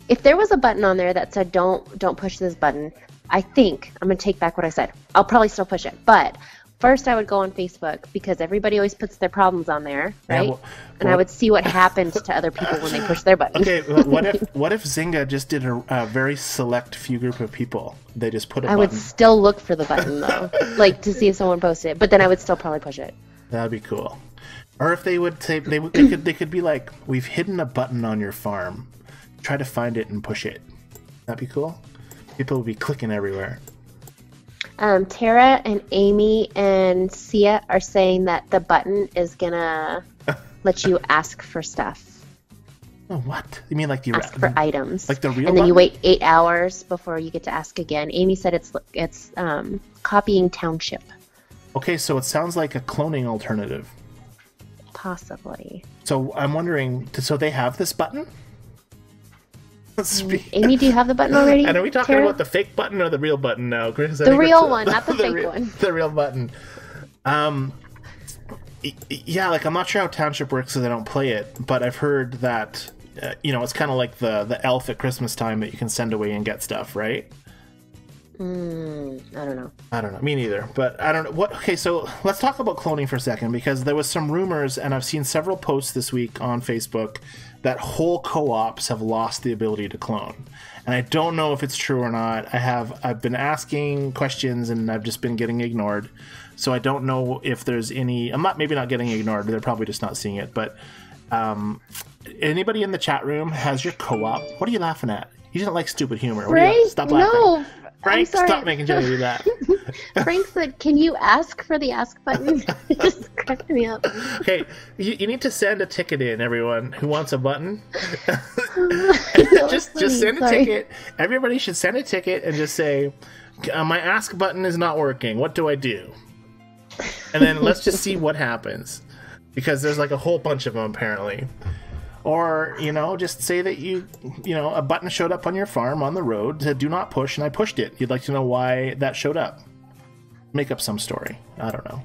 if there was a button on there that said don't push this button, I think I'm gonna take back what I said. I'll probably still push it, but first I would go on Facebook because everybody always puts their problems on there, right? Yeah, and I would see what happened to other people when they push their button. Okay, what if Zynga just did a very select few group of people? They just put a button. I would still look for the button though, like to see if someone posted it, but then I would still probably push it. That'd be cool. Or if they would say they could be like, we've hidden a button on your farm. Try to find it and push it. That'd be cool. People would be clicking everywhere. Tara and Amy and Sia are saying that the button is gonna let you ask for stuff. Oh, what? You mean like the ask for items, like the real? And then button? You wait 8 hours before you get to ask again. Amy said it's copying township. Okay, so it sounds like a cloning alternative. Possibly. So I'm wondering, so they have this button? Amy, do you have the button already? And are we talking Tara? about the fake button or the real button now? The real one, not the fake one. The real button. Yeah, like I'm not sure how Township works because I don't play it, but I've heard that, it's kind of like the elf at Christmas time that you can send away and get stuff, right? I don't know. I don't know. Me neither. But I don't know. Okay, so let's talk about cloning for a second because there was some rumors, and I've seen several posts this week on Facebook that whole co-ops have lost the ability to clone. And I don't know if it's true or not. I've been asking questions and I've just been getting ignored. So I don't know if there's any. Maybe not getting ignored. They're probably just not seeing it. But anybody in the chat room has your co-op? What are you laughing at? You don't like stupid humor. Stop laughing. No. Frank, stop making Jenny do that. Frank said, can you ask for the ask button? It just cracked me up. Okay, you need to send a ticket in, everyone who wants a button. just send a ticket. Everybody should send a ticket and just say, my ask button is not working. What do I do? And then let's just see what happens. Because there's like a whole bunch of them, apparently. Or, just say that a button showed up on your farm on the road, said do not push, and I pushed it. You'd like to know why that showed up. Make up some story. I don't know.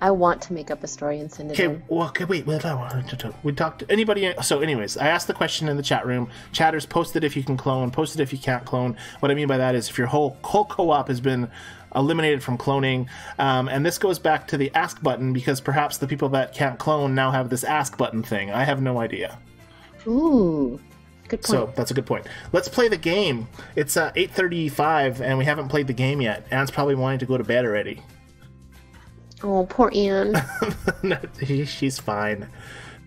I want to make up a story and send it in. Well, okay, wait. We talked to anybody. So anyways, I asked the question in the chat room. Chatters, post it if you can clone. Post it if you can't clone. What I mean by that is if your whole co-op has been eliminated from cloning. And this goes back to the ask button because perhaps the people that can't clone now have this ask button thing. I have no idea. Ooh. Good point. So that's a good point. Let's play the game. It's 8:35 and we haven't played the game yet. Anne's probably wanting to go to bed already. Oh, poor Anne. She's fine.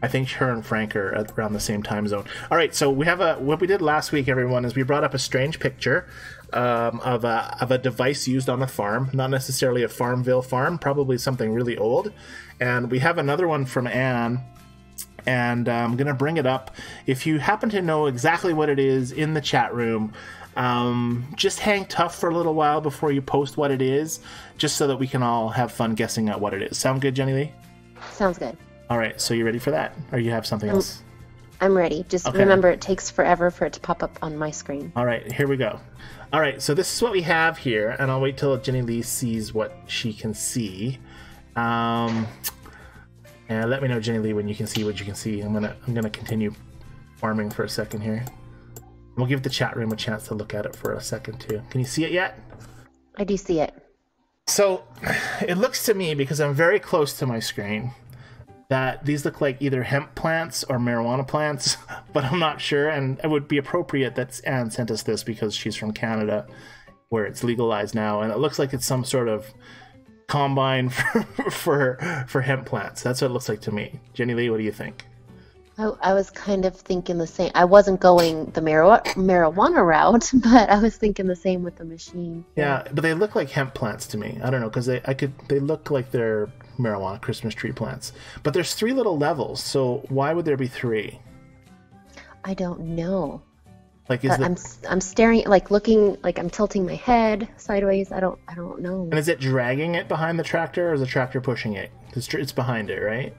I think her and Frank are around the same time zone. All right, so we have what we did last week, everyone, is we brought up a strange picture of a device used on the farm, not necessarily a FarmVille farm, probably something really old. And we have another one from Anne. And I'm going to bring it up. If you happen to know exactly what it is in the chat room, just hang tough for a little while before you post what it is, just so that we can all have fun guessing at what it is. Sound good, Jennilee? Sounds good. All right, so you ready for that? Or you have something else? I'm ready. Just remember, it takes forever for it to pop up on my screen. All right, here we go. All right, so this is what we have here, and I'll wait till Jennilee sees what she can see. And let me know, Jennilee, when you can see what you can see. I'm gonna continue farming for a second here. We'll give the chat room a chance to look at it for a second too. Can you see it yet? I do see it. So it looks to me, because I'm very close to my screen, that these look like either hemp plants or marijuana plants, but I'm not sure. And it would be appropriate that Anne sent us this because she's from Canada, where it's legalized now, and it looks like it's some sort of combine for hemp plants. That's what it looks like to me. Jennilee, what do you think? I was kind of thinking the same. I wasn't going the marijuana route, but I was thinking the same with the machine. Yeah, but they look like hemp plants to me. I don't know, because they look like they're marijuana Christmas tree plants. But there's 3 little levels, so why would there be 3? I don't know. Like, I'm staring, like looking, like I'm tilting my head sideways. I don't know. And is it dragging it behind the tractor, or is the tractor pushing it? It's behind it, right?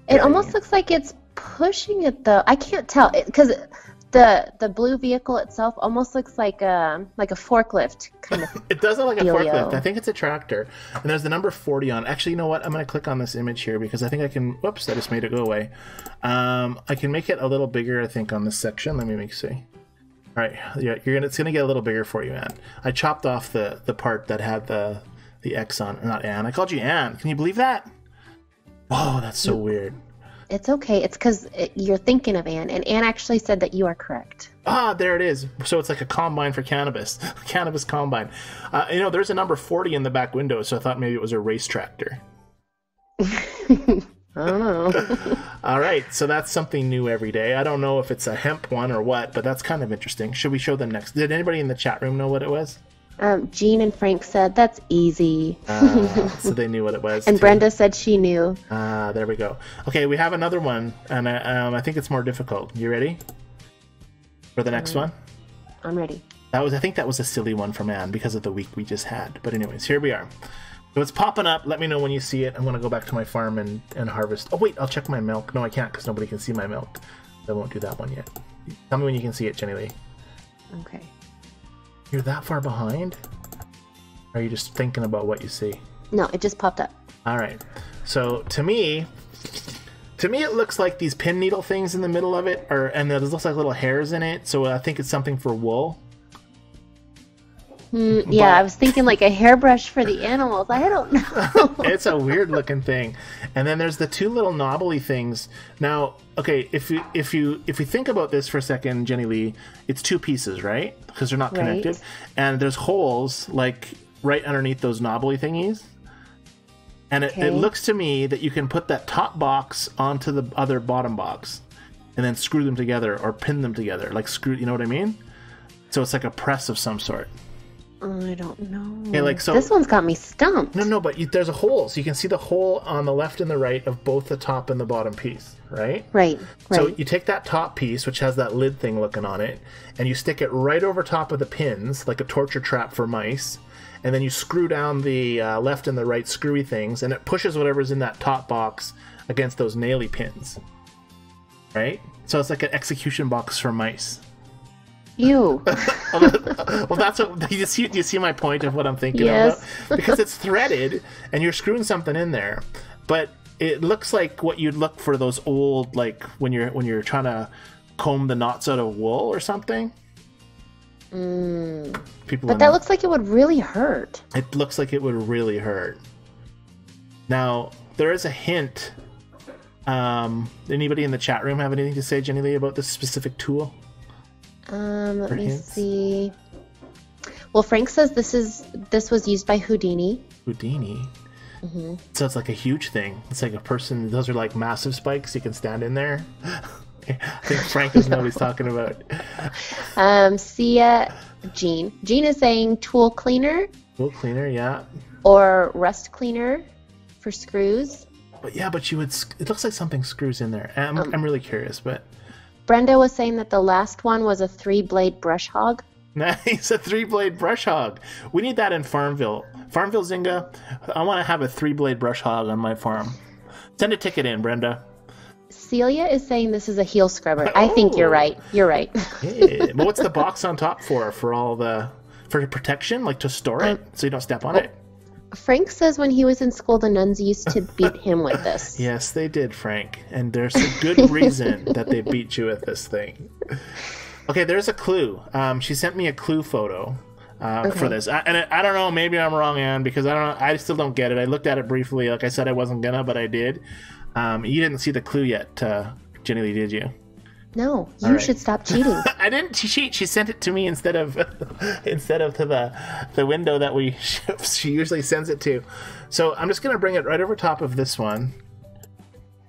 It almost looks like it's pushing it, though. I can't tell because the blue vehicle itself almost looks like a forklift kind of. It does look like a forklift. I think it's a tractor. And there's the number 40 on. Actually, you know what? I'm going to click on this image here because I think I can. Whoops! I just made it go away. I can make it a little bigger, I think, on this section. Let me see. All right, yeah, it's gonna get a little bigger for you, Anne. I chopped off the part that had the X on. Not Anne. I called you Anne. Can you believe that? Oh, that's so weird. It's okay. It's because you're thinking of Anne, and Anne actually said that you are correct. Ah, there it is. So it's like a combine for cannabis. Cannabis combine. There's a number 40 in the back window, so I thought maybe it was a race tractor. I don't know. All right, so that's something new every day. I don't know if it's a hemp one or what, but that's kind of interesting. Should we show them next? Did anybody in the chat room know what it was? Jean and Frank said, that's easy. So they knew what it was. And too. Brenda said she knew. There we go. Okay, we have another one, and I think it's more difficult. You ready for the next one? I'm ready. I think that was a silly one from Anne because of the week we just had. But anyways, here we are. So it's popping up. Let me know when you see it. I'm going to go back to my farm and harvest. Oh, wait, I'll check my milk. No, I can't because nobody can see my milk. I won't do that one yet. Tell me when you can see it, Jennilee. Okay. You're that far behind? Or are you just thinking about what you see? No, it just popped up. All right. So to me, it looks like these pin needle things in the middle of it, and there looks like little hairs in it. So I think it's something for wool. Yeah, I was thinking like a hairbrush for the animals. I don't know. It's a weird looking thing. And then there's the 2 little knobbly things. Now, okay, if you think about this for a second, Jennilee, it's 2 pieces, right? Because they're not connected. Right. And there's holes like right underneath those knobbly thingies. And it looks to me that you can put that top box onto the other bottom box and then screw them together or pin them together. Like you know what I mean? So it's like a press of some sort. I don't know. Okay, so this one's got me stumped. No, but there's a hole, so you can see the hole on the left and the right of both the top and the bottom piece, right? Right. So you take that top piece, which has that lid thing looking on it, and you stick it right over top of the pins, like a torture trap for mice, and then you screw down the left and the right screwy things, and it pushes whatever's in that top box against those naily pins, right? So it's like an execution box for mice. Ew. Well, that's what do you see my point of what I'm thinking Yes. about? Because it's threaded and you're screwing something in there, but it looks like what you'd look for those old, like when you're trying to comb the knots out of wool or something. But that looks like it would really hurt. It looks like it would really hurt. Now there is a hint. Anybody in the chat room have anything to say, Jennilee, about this specific tool? Let me see. Well, Frank says this was used by Houdini. Houdini. So it's like a huge thing. It's like a person. Those are like massive spikes. You can stand in there. I think Frank doesn't know what he's talking about. Jean is saying tool cleaner. Tool cleaner, yeah. Or rust cleaner for screws. But yeah, but it looks like something screws in there. I'm really curious, but. Brenda was saying that the last one was a 3-blade brush hog. Nice, a 3-blade brush hog. We need that in FarmVille. FarmVille Zynga, I want to have a 3-blade brush hog on my farm. Send a ticket in, Brenda. Celia is saying this is a heel scrubber. I think you're right. You're right. Yeah. But what's the box on top for? For protection, like to store it, so you don't step on it? Frank says when he was in school, the nuns used to beat him with this. Yes, they did, Frank. And there's a good reason that they beat you with this thing. Okay, there's a clue. She sent me a clue photo for this. I don't know, maybe I'm wrong, Anne, because I still don't get it. I looked at it briefly. Like I said, I wasn't gonna, but I did. You didn't see the clue yet, Jennilee, did you? No, you should stop cheating. I didn't cheat. She sent it to me instead of to the window that she usually sends it to. So I'm just gonna bring it right over top of this one,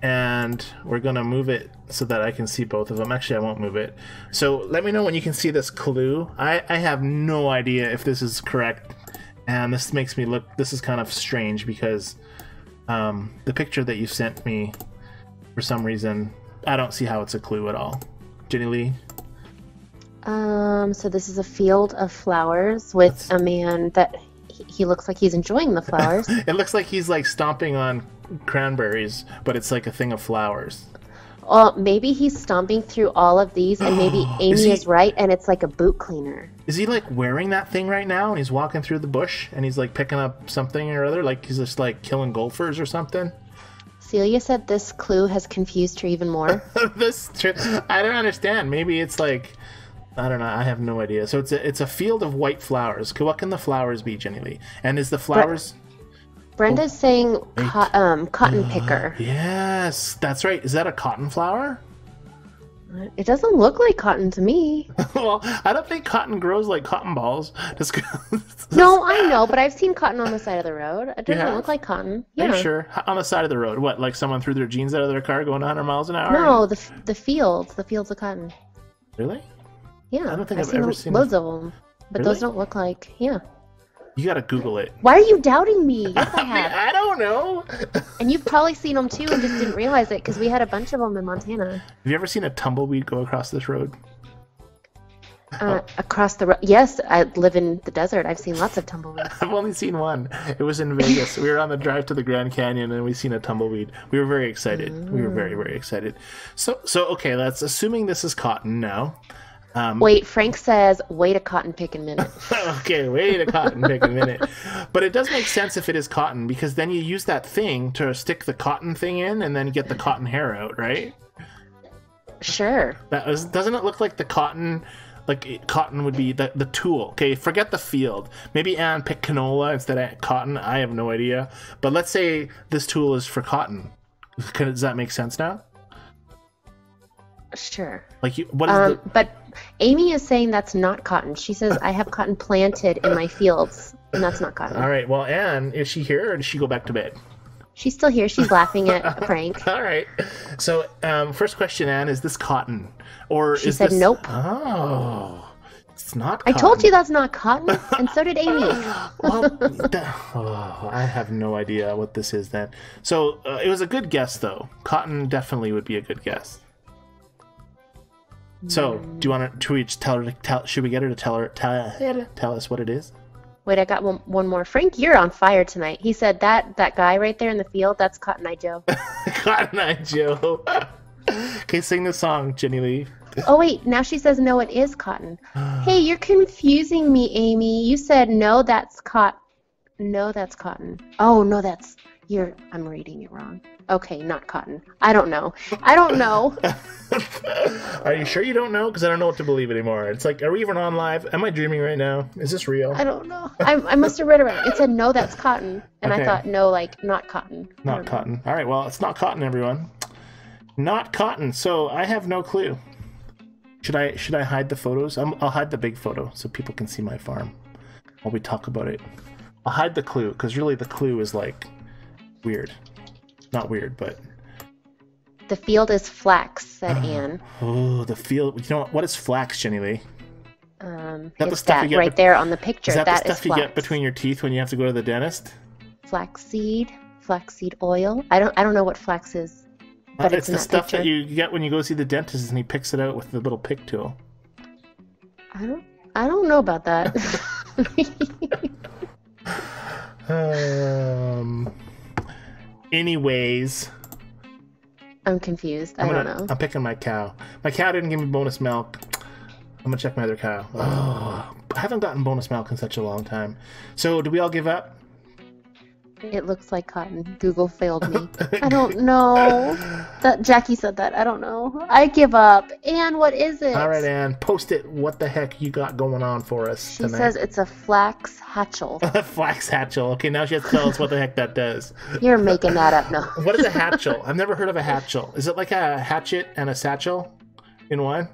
and we're gonna move it so that I can see both of them. Actually, I won't move it. So let me know when you can see this clue. I have no idea if this is correct, and this makes me look. This is kind of strange because the picture that you sent me, for some reason, I don't see how it's a clue at all. Jennilee? So this is a field of flowers with a man that he looks like he's enjoying the flowers. It looks like he's like stomping on cranberries, but it's like a thing of flowers. Maybe he's stomping through all of these, and maybe Amy is right, and it's like a boot cleaner. Is he like wearing that thing right now, and he's walking through the bush, and he's like picking up something or other, like he's just like killing golfers or something? Celia said this clue has confused her even more. I don't understand. Maybe it's like, I don't know. I have no idea. So it's a field of white flowers. What can the flowers be, Jennilee? And is the flowers? Brenda's saying cotton picker. Yes, that's right. Is that a cotton flower? It doesn't look like cotton to me. Well, I don't think cotton grows like cotton balls. No, I know, but I've seen cotton on the side of the road. It doesn't look like cotton. Yeah. Are you sure? On the side of the road? What, like someone threw their jeans out of their car going 100 miles an hour? No, the fields of cotton. Really? Yeah, I don't think I've ever seen loads of them, but Really? those don't look like. Yeah. You gotta Google it. Why are you doubting me? Yes, I have. I don't know. And you've probably seen them too and just didn't realize it because we had a bunch of them in Montana. Have you ever seen a tumbleweed go across this road? Across the road. Yes, I live in the desert. I've seen lots of tumbleweeds. I've only seen one. It was in Vegas. We were on the drive to the Grand Canyon and we seen a tumbleweed. We were very excited. We were very, very excited. So okay, let's assuming this is cotton now. Wait, Frank says, wait a cotton picking minute. Okay, wait a cotton picking minute. But it does make sense if it is cotton, because then you use that thing to stick the cotton thing in and then get the cotton hair out, right? Sure. Doesn't it look like the cotton, like cotton would be the tool? Okay, forget the field. Maybe Anne picked canola instead of cotton. I have no idea. But let's say this tool is for cotton. Does that make sense now? Sure. Like, what is But Amy is saying that's not cotton. She says, I have cotton planted in my fields, and that's not cotton. All right. Well, Anne, is she here or does she go back to bed? She's still here. She's laughing at Frank. All right. So, first question, Anne, is this cotton? Or she said nope. Oh, it's not cotton. I told you that's not cotton, and so did Amy. Well, I have no idea what this is then. So, it was a good guess, though. Cotton definitely would be a good guess. So, do you want to? Should we get her to tell us what it is? Wait, I got one more. Frank, you're on fire tonight. He said that guy right there in the field, that's Cotton Eye Joe. Cotton Eye Joe. Okay, sing the song, Jennilee. Oh, wait. Now she says, no, it is cotton. Hey, you're confusing me, Amy. You said, no, that's cotton. No, that's cotton. Oh, no, that's... I'm reading it wrong. Okay, not cotton. I don't know. I don't know. Are you sure you don't know? Because I don't know what to believe anymore. It's like, are we even on live? Am I dreaming right now? Is this real? I don't know. I must have read it wrong. It said, no, that's cotton. And Okay. I thought, no, like, not cotton. Not cotton. All right, well, it's not cotton, everyone. Not cotton. So I have no clue. Should I hide the photos? I'll hide the big photo so people can see my farm while we talk about it. I'll hide the clue because really the clue is like weird. Not weird, but... The field is flax, said Anne. Oh, the field. You know what is flax, Jennilee? It's that right there on the picture. Is that the is stuff you flax. get between your teeth when you have to go to the dentist? Flaxseed oil. I don't know what flax is, but it's in the that stuff picture. that you get when you go see the dentist and he picks it out with the little pick tool. I don't know about that. Anyways, I'm confused. I don't know. I'm picking my cow. My cow didn't give me bonus milk. I'm gonna check my other cow. Oh, I haven't gotten bonus milk in such a long time. So, do we all give up? It looks like cotton. Google failed me. I don't know. That Jackie said that. I don't know. I give up. Anne, what is it? All right, Anne, post it. What the heck you got going on for us She tonight? says it's a flax hatchel. Flax hatchel. Okay, now she has to tell us what the heck that does. You're making that up now. What is a hatchel? I've never heard of a hatchel. Is it like a hatchet and a satchel in one?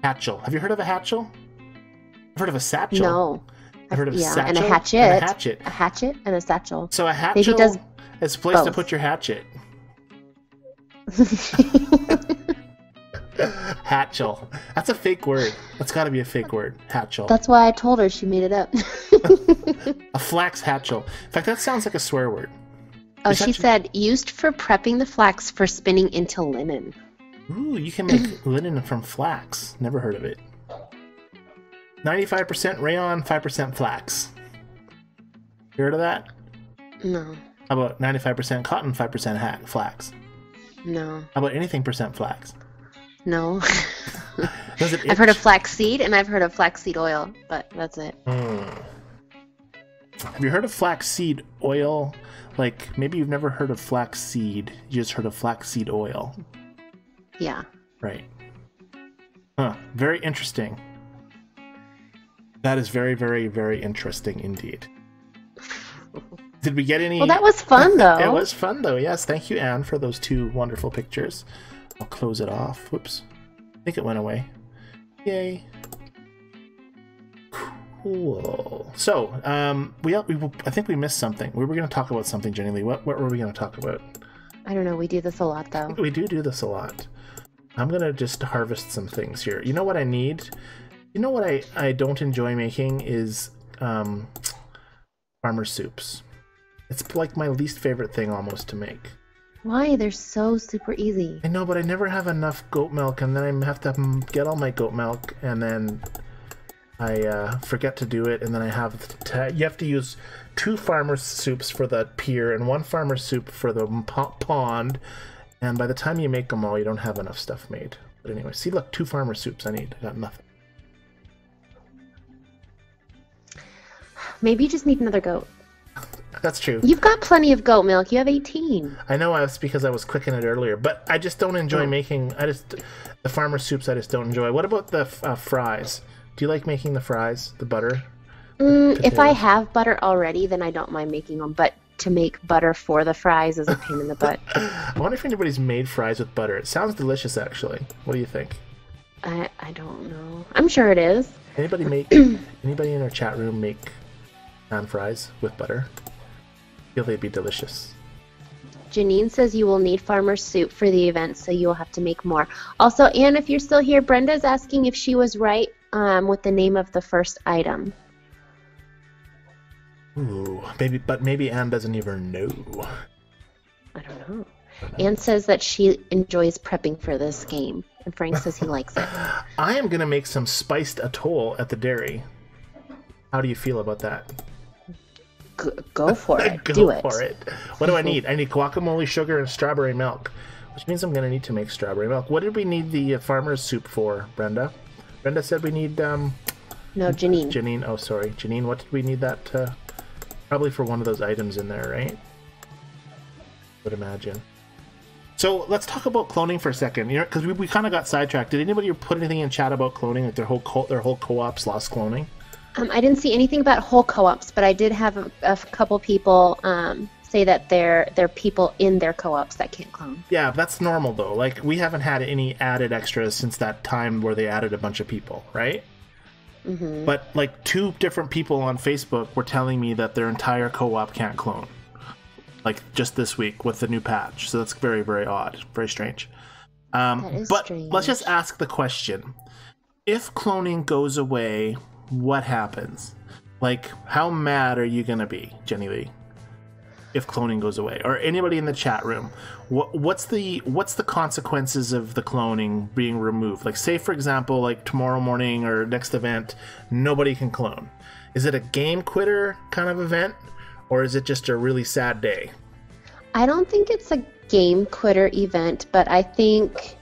Hatchel. Have you heard of a hatchel? I've heard of a satchel. No. I've heard of a satchel and a hatchet. and a hatchet. A hatchet and a satchel. So a hatchel Maybe does is a place to both. put your hatchet. Hatchel. That's a fake word. That's got to be a fake word. Hatchel. That's why I told her she made it up. A flax hatchel. In fact, that sounds like a swear word. Oh, Is that she said, used for prepping the flax for spinning into linen. Ooh, you can make linen from flax. Never heard of it. 95% rayon, 5% flax. You heard of that? No. How about 95% cotton, 5% flax? No. How about anything percent flax? No. Does it I've heard of itch? flaxseed, and I've heard of flaxseed oil, but that's it. Have you heard of flaxseed oil? Like, maybe you've never heard of flaxseed. You just heard of flaxseed oil. Yeah. Right. Huh. Very interesting. That is very, very, very interesting indeed. Did we get any... Well, that was fun, though. It was fun, though. Yes, thank you, Anne, for those two wonderful pictures. I'll close it off. Whoops. I think it went away. Yay. Cool. So, I think we missed something. We were going to talk about something, Jennilee. What were we going to talk about? I don't know. We do this a lot, though. We do this a lot. I'm going to just harvest some things here. You know what I need? You know what I don't enjoy making is farmer soups. It's like my least favorite thing almost to make. Why? They're so super easy. I know, but I never have enough goat milk, and then I have to get all my goat milk, and then I forget to do it, and then I have to... You have to use 2 farmer soups for the pier and 1 farmer soup for the pond, and by the time you make them all, you don't have enough stuff made. But anyway, see, look, 2 farmer soups I need. I got nothing. Maybe you just need another goat. That's true. You've got plenty of goat milk. You have 18. I know it's because I was cooking it earlier, but I just don't enjoy making... The farmer soups I just don't enjoy. What about the fries? Do you like making the fries? The butter? If I have butter already, then I don't mind making them. But to make butter for the fries is a pain in the butt. I wonder if anybody's made fries with butter. It sounds delicious, actually. What do you think? I don't know. I'm sure it is. Anybody in our chat room make pan fries with butter? I feel they'd be delicious. Janine says you will need farmer soup for the event, so you will have to make more. Also, Anne, if you're still here, Brenda's asking if she was right with the name of the first item. Ooh, maybe Anne doesn't even know. I don't know. Anne says that she enjoys prepping for this game, and Frank says he likes it. I am gonna make some spiced atoll at the dairy. How do you feel about that? Go for it. Go Do it. for it. What do I need? I need guacamole, sugar, and strawberry milk. Which means I'm going to need to make strawberry milk. What did we need the farmer's soup for, Brenda? Brenda said we need... No, Janine. Janine, oh, sorry. Janine, what did we need that... probably for one of those items in there, right? Would imagine. So let's talk about cloning for a second. You know, because we kind of got sidetracked. Did anybody put anything in chat about cloning, like their whole co-ops lost cloning? I didn't see anything about whole co-ops, but I did have a couple people say that they're people in their co-ops that can't clone. Yeah, that's normal though. Like we haven't had any added extras since that time where they added a bunch of people, right? Mm-hmm. But like 2 different people on Facebook were telling me that their entire co-op can't clone. Like just this week with the new patch. So that's very, very odd. Very strange. But strange. Let's just ask the question. If cloning goes away, what happens? Like, how mad are you going to be, Jennilee, if cloning goes away? Or anybody in the chat room? What's the consequences of the cloning being removed? Like, say, for example, like tomorrow morning or next event, nobody can clone. Is it a game quitter kind of event? Or is it just a really sad day? I don't think it's a game quitter event, but I think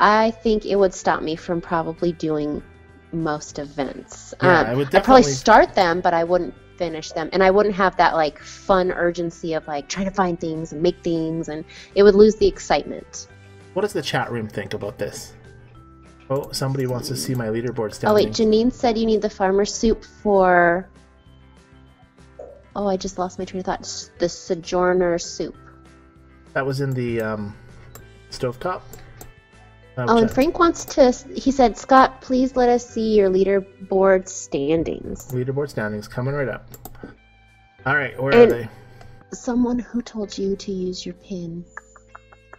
it would stop me from probably doing most events. Yeah, I would definitely... I'd probably start them, but I wouldn't finish them, and I wouldn't have that like fun urgency of like trying to find things and make things, and it would lose the excitement. What does the chat room think about this? Oh, somebody wants to see my leaderboard standing. Oh wait, Janine said you need the farmer's soup for... Oh, I just lost my train of thought. The Sojourner soup. That was in the stovetop? Oh, and Frank wants to... He said, Scott, please let us see your leaderboard standings. Leaderboard standings coming right up. All right, where are they? Someone who told you to use your pin.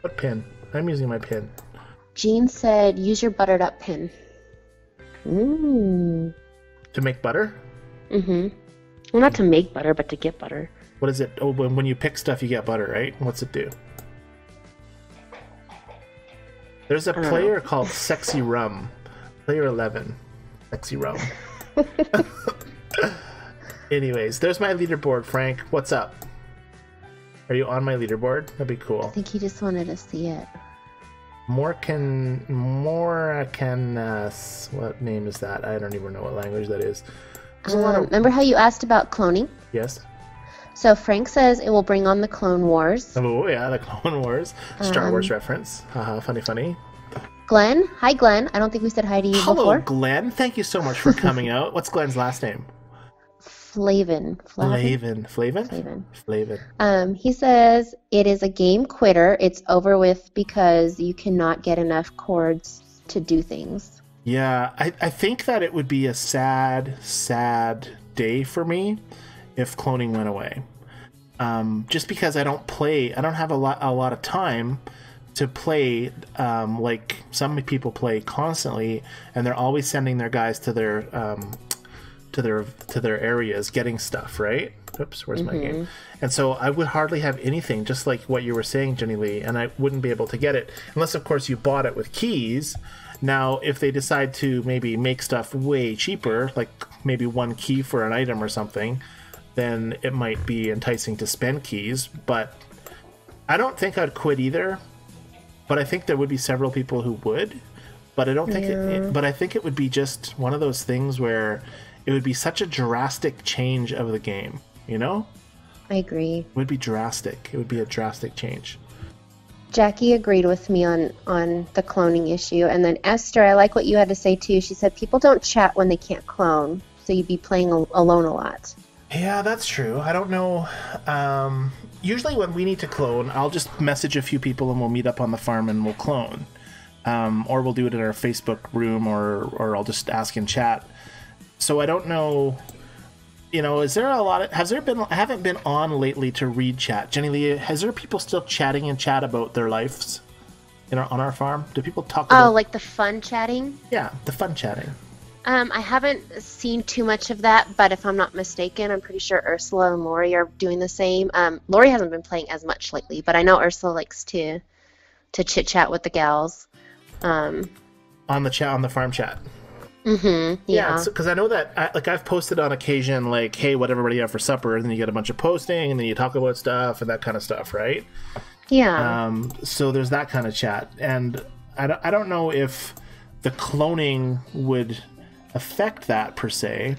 What pin? I'm using my pin. Jean said, use your buttered up pin. To make butter? Mm-hmm. Well, not to make butter, but to get butter. What is it? Oh, when you pick stuff, you get butter, right? What's it do? There's a player called Sexy Rum. Player 11. Sexy Rum. Anyways, there's my leaderboard, Frank. What's up? Are you on my leaderboard? That'd be cool. I think he just wanted to see it. What name is that? I don't even know what language that is. Remember how you asked about cloning? Yes. So Frank says it will bring on the Clone Wars. Oh yeah, the Clone Wars. Star Wars reference. Haha, funny. Glenn. Hi, Glenn. I don't think we said hi to you before. Hello, Glenn. Thank you so much for coming out. What's Glenn's last name? Flavin. He says it is a game quitter. It's over with because you cannot get enough cords to do things. Yeah, I think that it would be a sad day for me if cloning went away. Just because I don't have a lot of time to play like some people play constantly, and they're always sending their guys to their areas getting stuff, right? Oops, where's my game? And so I would hardly have anything, just like what you were saying, Jennilee, and I wouldn't be able to get it unless, of course, you bought it with keys. Now, if they decide to maybe make stuff way cheaper, like maybe 1 key for an item or something, then it might be enticing to spend keys. But I don't think I'd quit either. But I think there would be several people who would. But I don't think but I think it would be just one of those things where it would be such a drastic change of the game, you know? I agree. It would be drastic. It would be a drastic change. Jackie agreed with me on the cloning issue. And then Esther, I like what you had to say too. She said people don't chat when they can't clone, so you'd be playing alone a lot. Yeah, that's true. I don't know. Usually when we need to clone, I'll just message a few people and we'll meet up on the farm and we'll clone. Or we'll do it in our Facebook room, or I'll just ask in chat. So I don't know... You know, is there a lot of... I haven't been on lately to read chat. Jennilee, has there people still chatting in chat about their lives on our farm? Do people talk about... Oh, like the fun chatting? Yeah, the fun chatting. I haven't seen too much of that, but if I'm not mistaken, I'm pretty sure Ursula and Lori are doing the same. Lori hasn't been playing as much lately, but I know Ursula likes to chit-chat with the gals. On the farm chat. Mm-hmm. Yeah. Because I know that I've posted on occasion, like, hey, what everybody have for supper, and then you get a bunch of posting, and then you talk about stuff and that kind of stuff, right? Yeah. So there's that kind of chat. And I don't know if the cloning would affect that per se.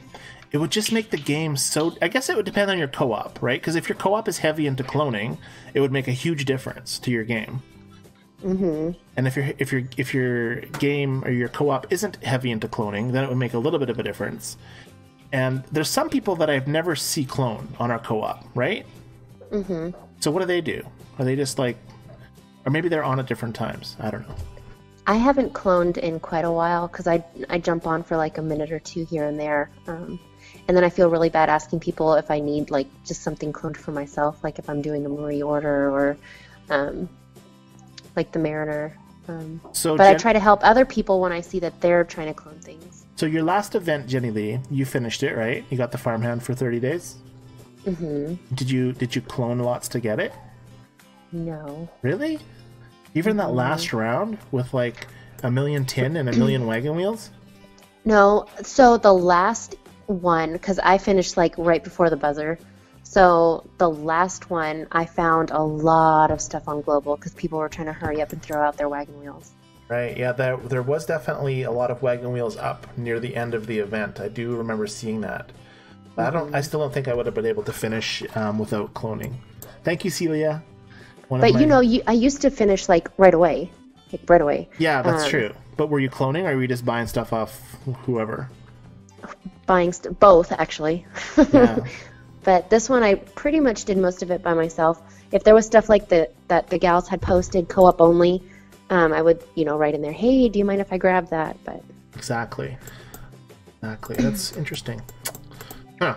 It would just make the game so... I guess it would depend on your co-op, right? Because if your co-op is heavy into cloning, it would make a huge difference to your game. Mm-hmm. And if your game or your co-op isn't heavy into cloning, then it would make a little bit of a difference. And there's some people that I've never see clone on our co-op, right? Mm-hmm. So what do they do? Are they just like... Or maybe they're on at different times. I don't know. I haven't cloned in quite a while because I jump on for like a minute or two here and there. And then I feel really bad asking people if I need like just something cloned for myself, like if I'm doing a reorder or like the Mariner. But I try to help other people when I see that they're trying to clone things. So your last event, Jennilee, you finished it, right? You got the farmhand for 30 days? Mm-hmm. Did you clone lots to get it? No. Really? Even that last round with like 1,000,000 tin and 1,000,000 wagon wheels? No. So the last one, because I finished like right before the buzzer. So the last one, I found a lot of stuff on Global because people were trying to hurry up and throw out their wagon wheels. Right, yeah, there was definitely a lot of wagon wheels up near the end of the event. I do remember seeing that. But I still don't think I would have been able to finish without cloning. Thank you, Celia. But you know, I used to finish like right away. Yeah, that's true. But were you cloning or were you just buying stuff off whoever? Buying both, actually. Yeah. But this one, I pretty much did most of it by myself. If there was stuff like that the gals had posted, co-op only, I would, write in there, hey, do you mind if I grab that? But Exactly. That's interesting. Huh.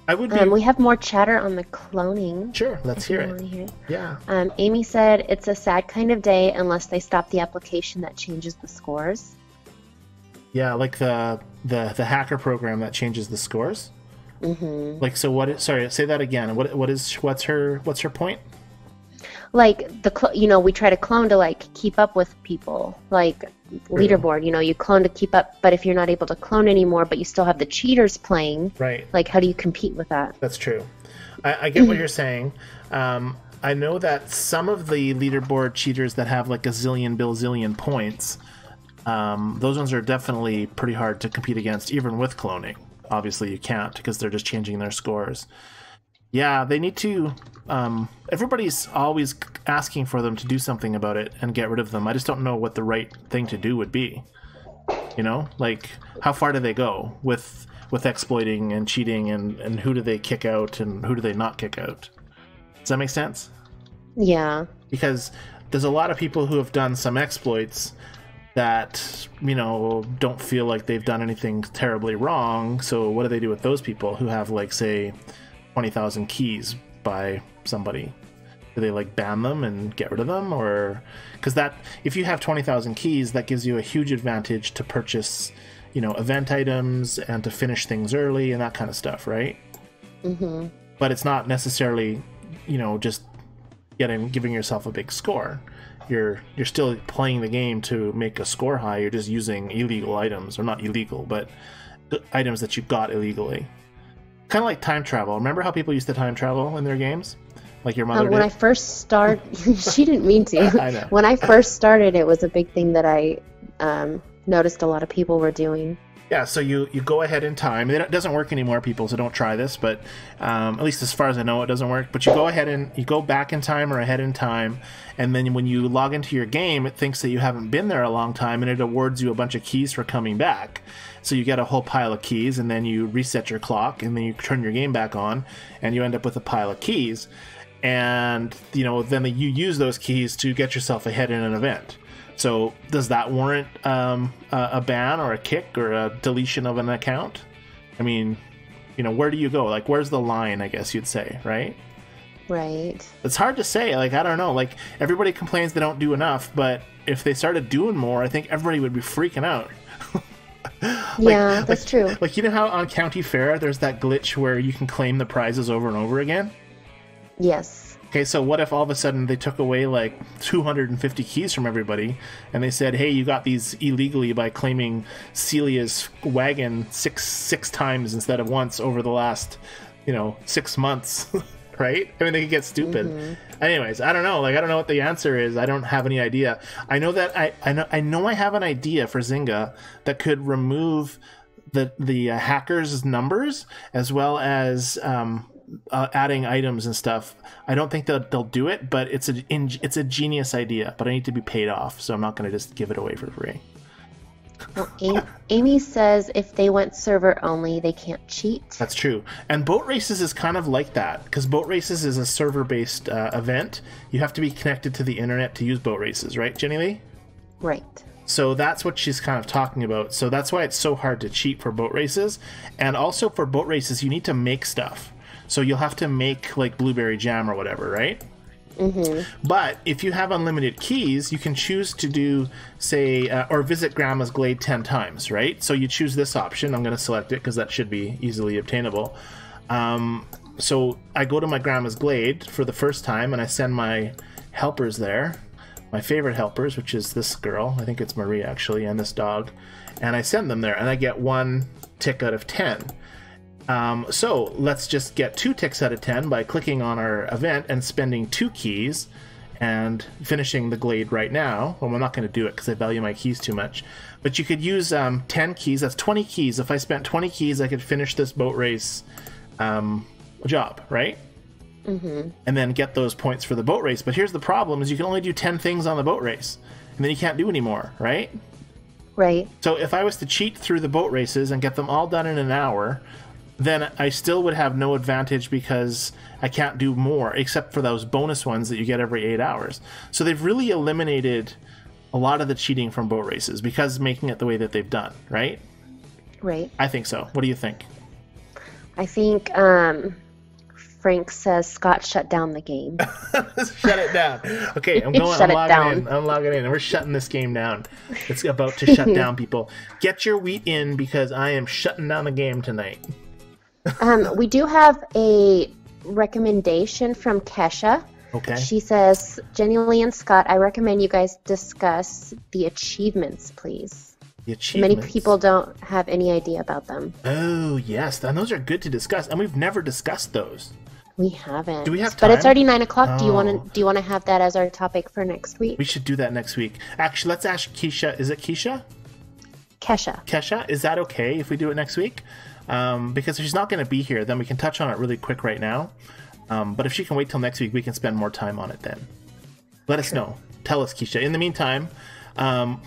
I would be... we have more chatter on the cloning. Sure, let's hear it. Yeah. Amy said, it's a sad kind of day unless they stop the application that changes the scores. Yeah, like the hacker program that changes the scores. Mm-hmm. Like, so what? Sorry, say that again. What's her point? Like we try to clone to like keep up with people, like leaderboard. You clone to keep up, but if you're not able to clone anymore, but you still have the cheaters playing, right? Like, how do you compete with that? That's true. I get what you're saying. I know that some of the leaderboard cheaters that have like a zillion points, those ones are definitely pretty hard to compete against, even with cloning. Obviously, you can't because they're just changing their scores. Yeah, they need to... everybody's always asking for them to do something about it and get rid of them. I just don't know what the right thing to do would be. Like, how far do they go with exploiting and cheating, and who do they kick out and who do they not kick out? Does that make sense? Yeah. Because there's a lot of people who have done some exploits that, don't feel like they've done anything terribly wrong. So what do they do with those people who have, like, say, 20,000 keys by somebody? Do they, like, ban them and get rid of them? Or... Because if you have 20,000 keys, that gives you a huge advantage to purchase, event items and to finish things early and that kind of stuff, right? Mm-hmm. But it's not necessarily, just giving yourself a big score. You're still playing the game to make a score high. You're just using illegal items, or not illegal, but items that you got illegally. Kind of like time travel. Remember how people used to time travel in their games? Like your mother did? When I first started, she didn't mean to. I know. When I first started, it was a big thing that I noticed a lot of people were doing. Yeah, so you go ahead in time. It doesn't work anymore, people, so don't try this, but at least as far as I know, it doesn't work. But you go ahead and you go back in time or ahead in time, and then when you log into your game, it thinks that you haven't been there a long time, and it awards you a bunch of keys for coming back. So you get a whole pile of keys, and then you reset your clock, and then you turn your game back on, and you end up with a pile of keys. And, then you use those keys to get yourself ahead in an event. So does that warrant a ban or a kick or a deletion of an account? I mean, where do you go? Like, where's the line, I guess you'd say, right? Right. It's hard to say. Like, I don't know. Like, everybody complains they don't do enough, but if they started doing more, I think everybody would be freaking out. That's true. Like, how on County Fair there's that glitch where you can claim the prizes over and over again? Yes. Okay, so what if all of a sudden they took away like 250 keys from everybody and they said, hey, you got these illegally by claiming Celia's wagon six times instead of once over the last, 6 months? right? I mean, they could get stupid. Anyways, I don't know. Like, I don't know what the answer is. I don't have any idea. I know that I know I have an idea for Zynga that could remove the hackers' numbers as well as adding items and stuff. I don't think that they'll do it, but it's a genius idea. But I need to be paid off, so I'm not going to just give it away for free. Well, Amy says if they went server only, they can't cheat. That's true. And boat races is kind of like that, because boat races is a server-based event. You have to be connected to the internet to use boat races, right, Jennilee? Right. So that's what she's kind of talking about. So that's why it's so hard to cheat for boat races. And also for boat races, you need to make stuff. So you'll have to make like blueberry jam or whatever, right? But if you have unlimited keys, you can choose to do, say, or visit Grandma's Glade 10 times, right? So you choose this option. I'm going to select it because that should be easily obtainable. So I go to my Grandma's Glade for the first time, and I send my helpers there, my favorite helpers, which is this girl. I think it's Marie, actually, and this dog. And I send them there, and I get 1 tick out of 10. So let's just get 2 ticks out of 10 by clicking on our event and spending 2 keys and finishing the glade right now. Well, I'm not going to do it because I value my keys too much. But you could use 10 keys. That's 20 keys. If I spent 20 keys, I could finish this boat race job, right? And then get those points for the boat race. But here's the problem is you can only do 10 things on the boat race. And then you can't do any more, right? Right. So if I was to cheat through the boat races and get them all done in an hour, then I still would have no advantage because I can't do more except for those bonus ones that you get every 8 hours. So they've really eliminated a lot of the cheating from boat races because making it the way that they've done, right? Right. I think so. What do you think? I think Frank says Scott shut down the game. Shut it down. Okay, I'm logging in. I'm logging in, and we're shutting this game down. It's about to shut down, people. Get your wheat in because I am shutting down the game tonight. We do have a recommendation from Kesha. Okay. She says, Jennilee and Scott, I recommend you guys discuss the achievements, please. The achievements. Many people don't have any idea about them. Oh, yes. And those are good to discuss. And we've never discussed those. We haven't. Do we have time? But it's already 9 o'clock. Oh. Do you want to have that as our topic for next week? We should do that next week. Actually, let's ask Keisha. Is it Keisha? Kesha. Kesha, is that okay if we do it next week? Because if she's not going to be here, then we can touch on it really quick right now. But if she can wait till next week, we can spend more time on it then. Let us know. Tell us, Keisha. In the meantime, I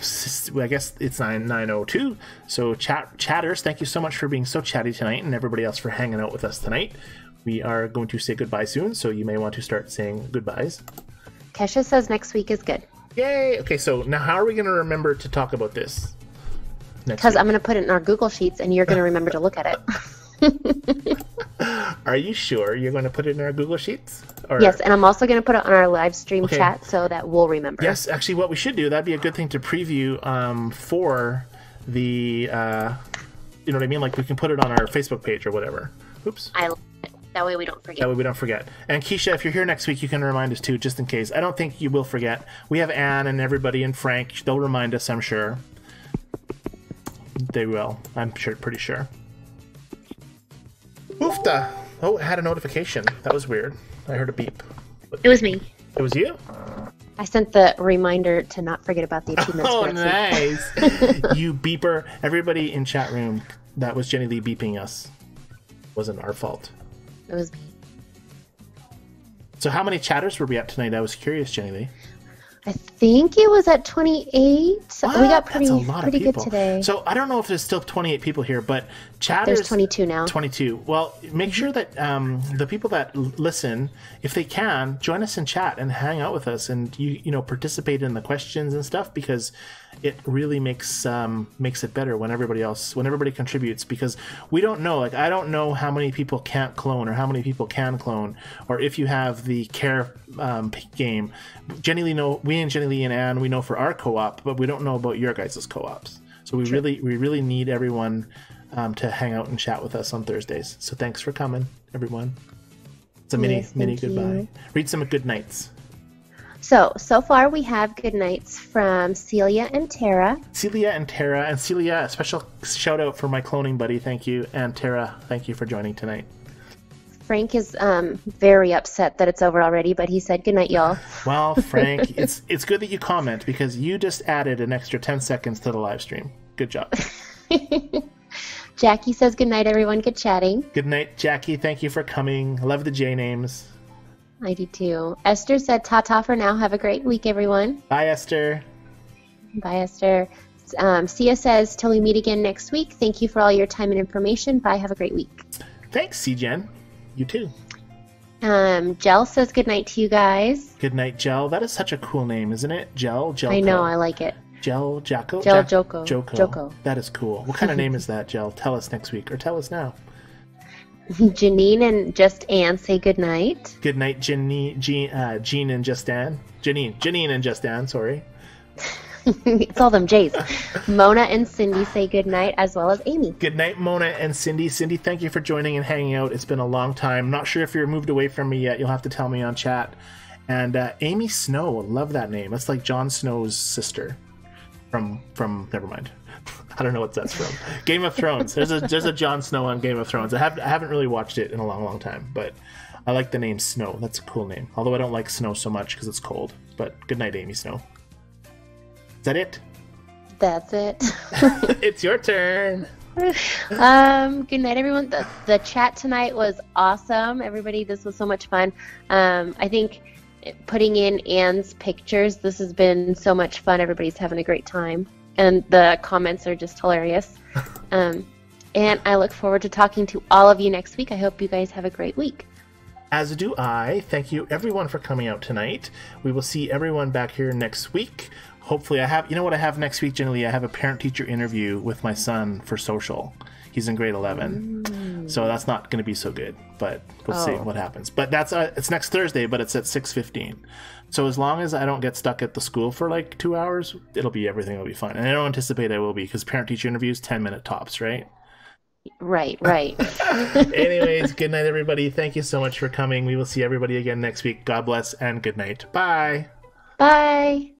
guess it's 9:02. So chatters, thank you so much for being so chatty tonight, and everybody else for hanging out with us tonight. We are going to say goodbye soon, so you may want to start saying goodbyes. Kesha says next week is good. Yay! Okay, so now how are we going to remember to talk about this? Because I'm going to put it in our Google Sheets, and you're going to remember to look at it. Are you sure you're going to put it in our Google Sheets? Or... Yes, and I'm also going to put it on our live stream chat so that we'll remember. Yes, actually, what we should do, that'd be a good thing to preview for the, you know what I mean? Like, we can put it on our Facebook page or whatever. Oops. I love it. That way we don't forget. That way we don't forget. And Keisha, if you're here next week, you can remind us too, just in case. I don't think you will forget. We have Anne and everybody and Frank. They'll remind us, I'm sure. They will. I'm pretty sure. Oofta! Oh, it had a notification. That was weird. I heard a beep. It was me. It was you? I sent the reminder to not forget about the achievements. Oh, nice! You beeper. Everybody in chat room, that was Jennilee beeping us. Wasn't our fault. It was me. So how many chatters were we at tonight? I was curious, Jennilee. I think it was at 28. So we got pretty good today. So I don't know if there's still 28 people here, but chatters... There's 22 now. 22. Well, make sure that the people that listen, if they can, join us in chat and hang out with us and you know participate in the questions and stuff, because it really makes it better when everybody contributes, because we don't know, like I don't know how many people can't clone or how many people can clone, or if you have the care game. We and Jennilee and Anne, we know for our co-op, but we don't know about your guys' co-ops. So we really need everyone to hang out and chat with us on Thursdays. So thanks for coming, everyone. It's a mini goodbye. Read some good nights. So far we have good nights from Celia and Tara. And Celia, a special shout out for my cloning buddy. Thank you. And Tara, thank you for joining tonight. Frank is very upset that it's over already, but he said good night, y'all. Well, Frank, it's good that you comment because you just added an extra 10 seconds to the live stream. Good job. Jackie says good night, everyone. Good chatting. Good night, Jackie. Thank you for coming. Love the J names. I do too. Esther said ta-ta for now. Have a great week, everyone. Bye, Esther. Bye, Esther. Sia says, till we meet again next week, thank you for all your time and information. Bye, have a great week. Thanks, C-Jen. You too. Jel says good night to you guys. Good night, Jel. That is such a cool name, isn't it? Jel? I know, I like it. Jel, Jacko? Jel, Joko. Joko. That is cool. What kind of name is that, Jel? Tell us next week, or tell us now. Janine and Just Ann say good night. Good night, Jean and Just Ann. Janine and Just Ann, sorry. It's all them J's. Mona and Cindy say good night, as well as Amy. Good night, Mona and Cindy. Cindy, thank you for joining and hanging out. It's been a long time. Not sure if you're moved away from me yet. You'll have to tell me on chat. And Amy Snow, love that name. That's like Jon Snow's sister from never mind. I don't know what that's from. Game of Thrones. There's a Jon Snow on Game of Thrones. I haven't really watched it in a long time, but I like the name Snow. That's a cool name. Although I don't like snow so much because it's cold. But good night, Amy Snow. Is that it? That's it. It's your turn. Good night, everyone. The chat tonight was awesome. Everybody, this was so much fun. I think putting in Anne's pictures, this has been so much fun. Everybody's having a great time. And the comments are just hilarious. And I look forward to talking to all of you next week. I hope you guys have a great week. As do I. Thank you, everyone, for coming out tonight. We will see everyone back here next week. Hopefully, you know what I have next week, Jennilee? I have a parent-teacher interview with my son for social. He's in grade 11. So that's not going to be so good, but we'll see what happens. But that's it's next Thursday, but it's at 6:15. So as long as I don't get stuck at the school for like 2 hours, everything will be fine. And I don't anticipate I will be because parent-teacher interviews 10-minute tops, right? Right. Anyways, good night, everybody. Thank you so much for coming. We will see everybody again next week. God bless and good night. Bye. Bye.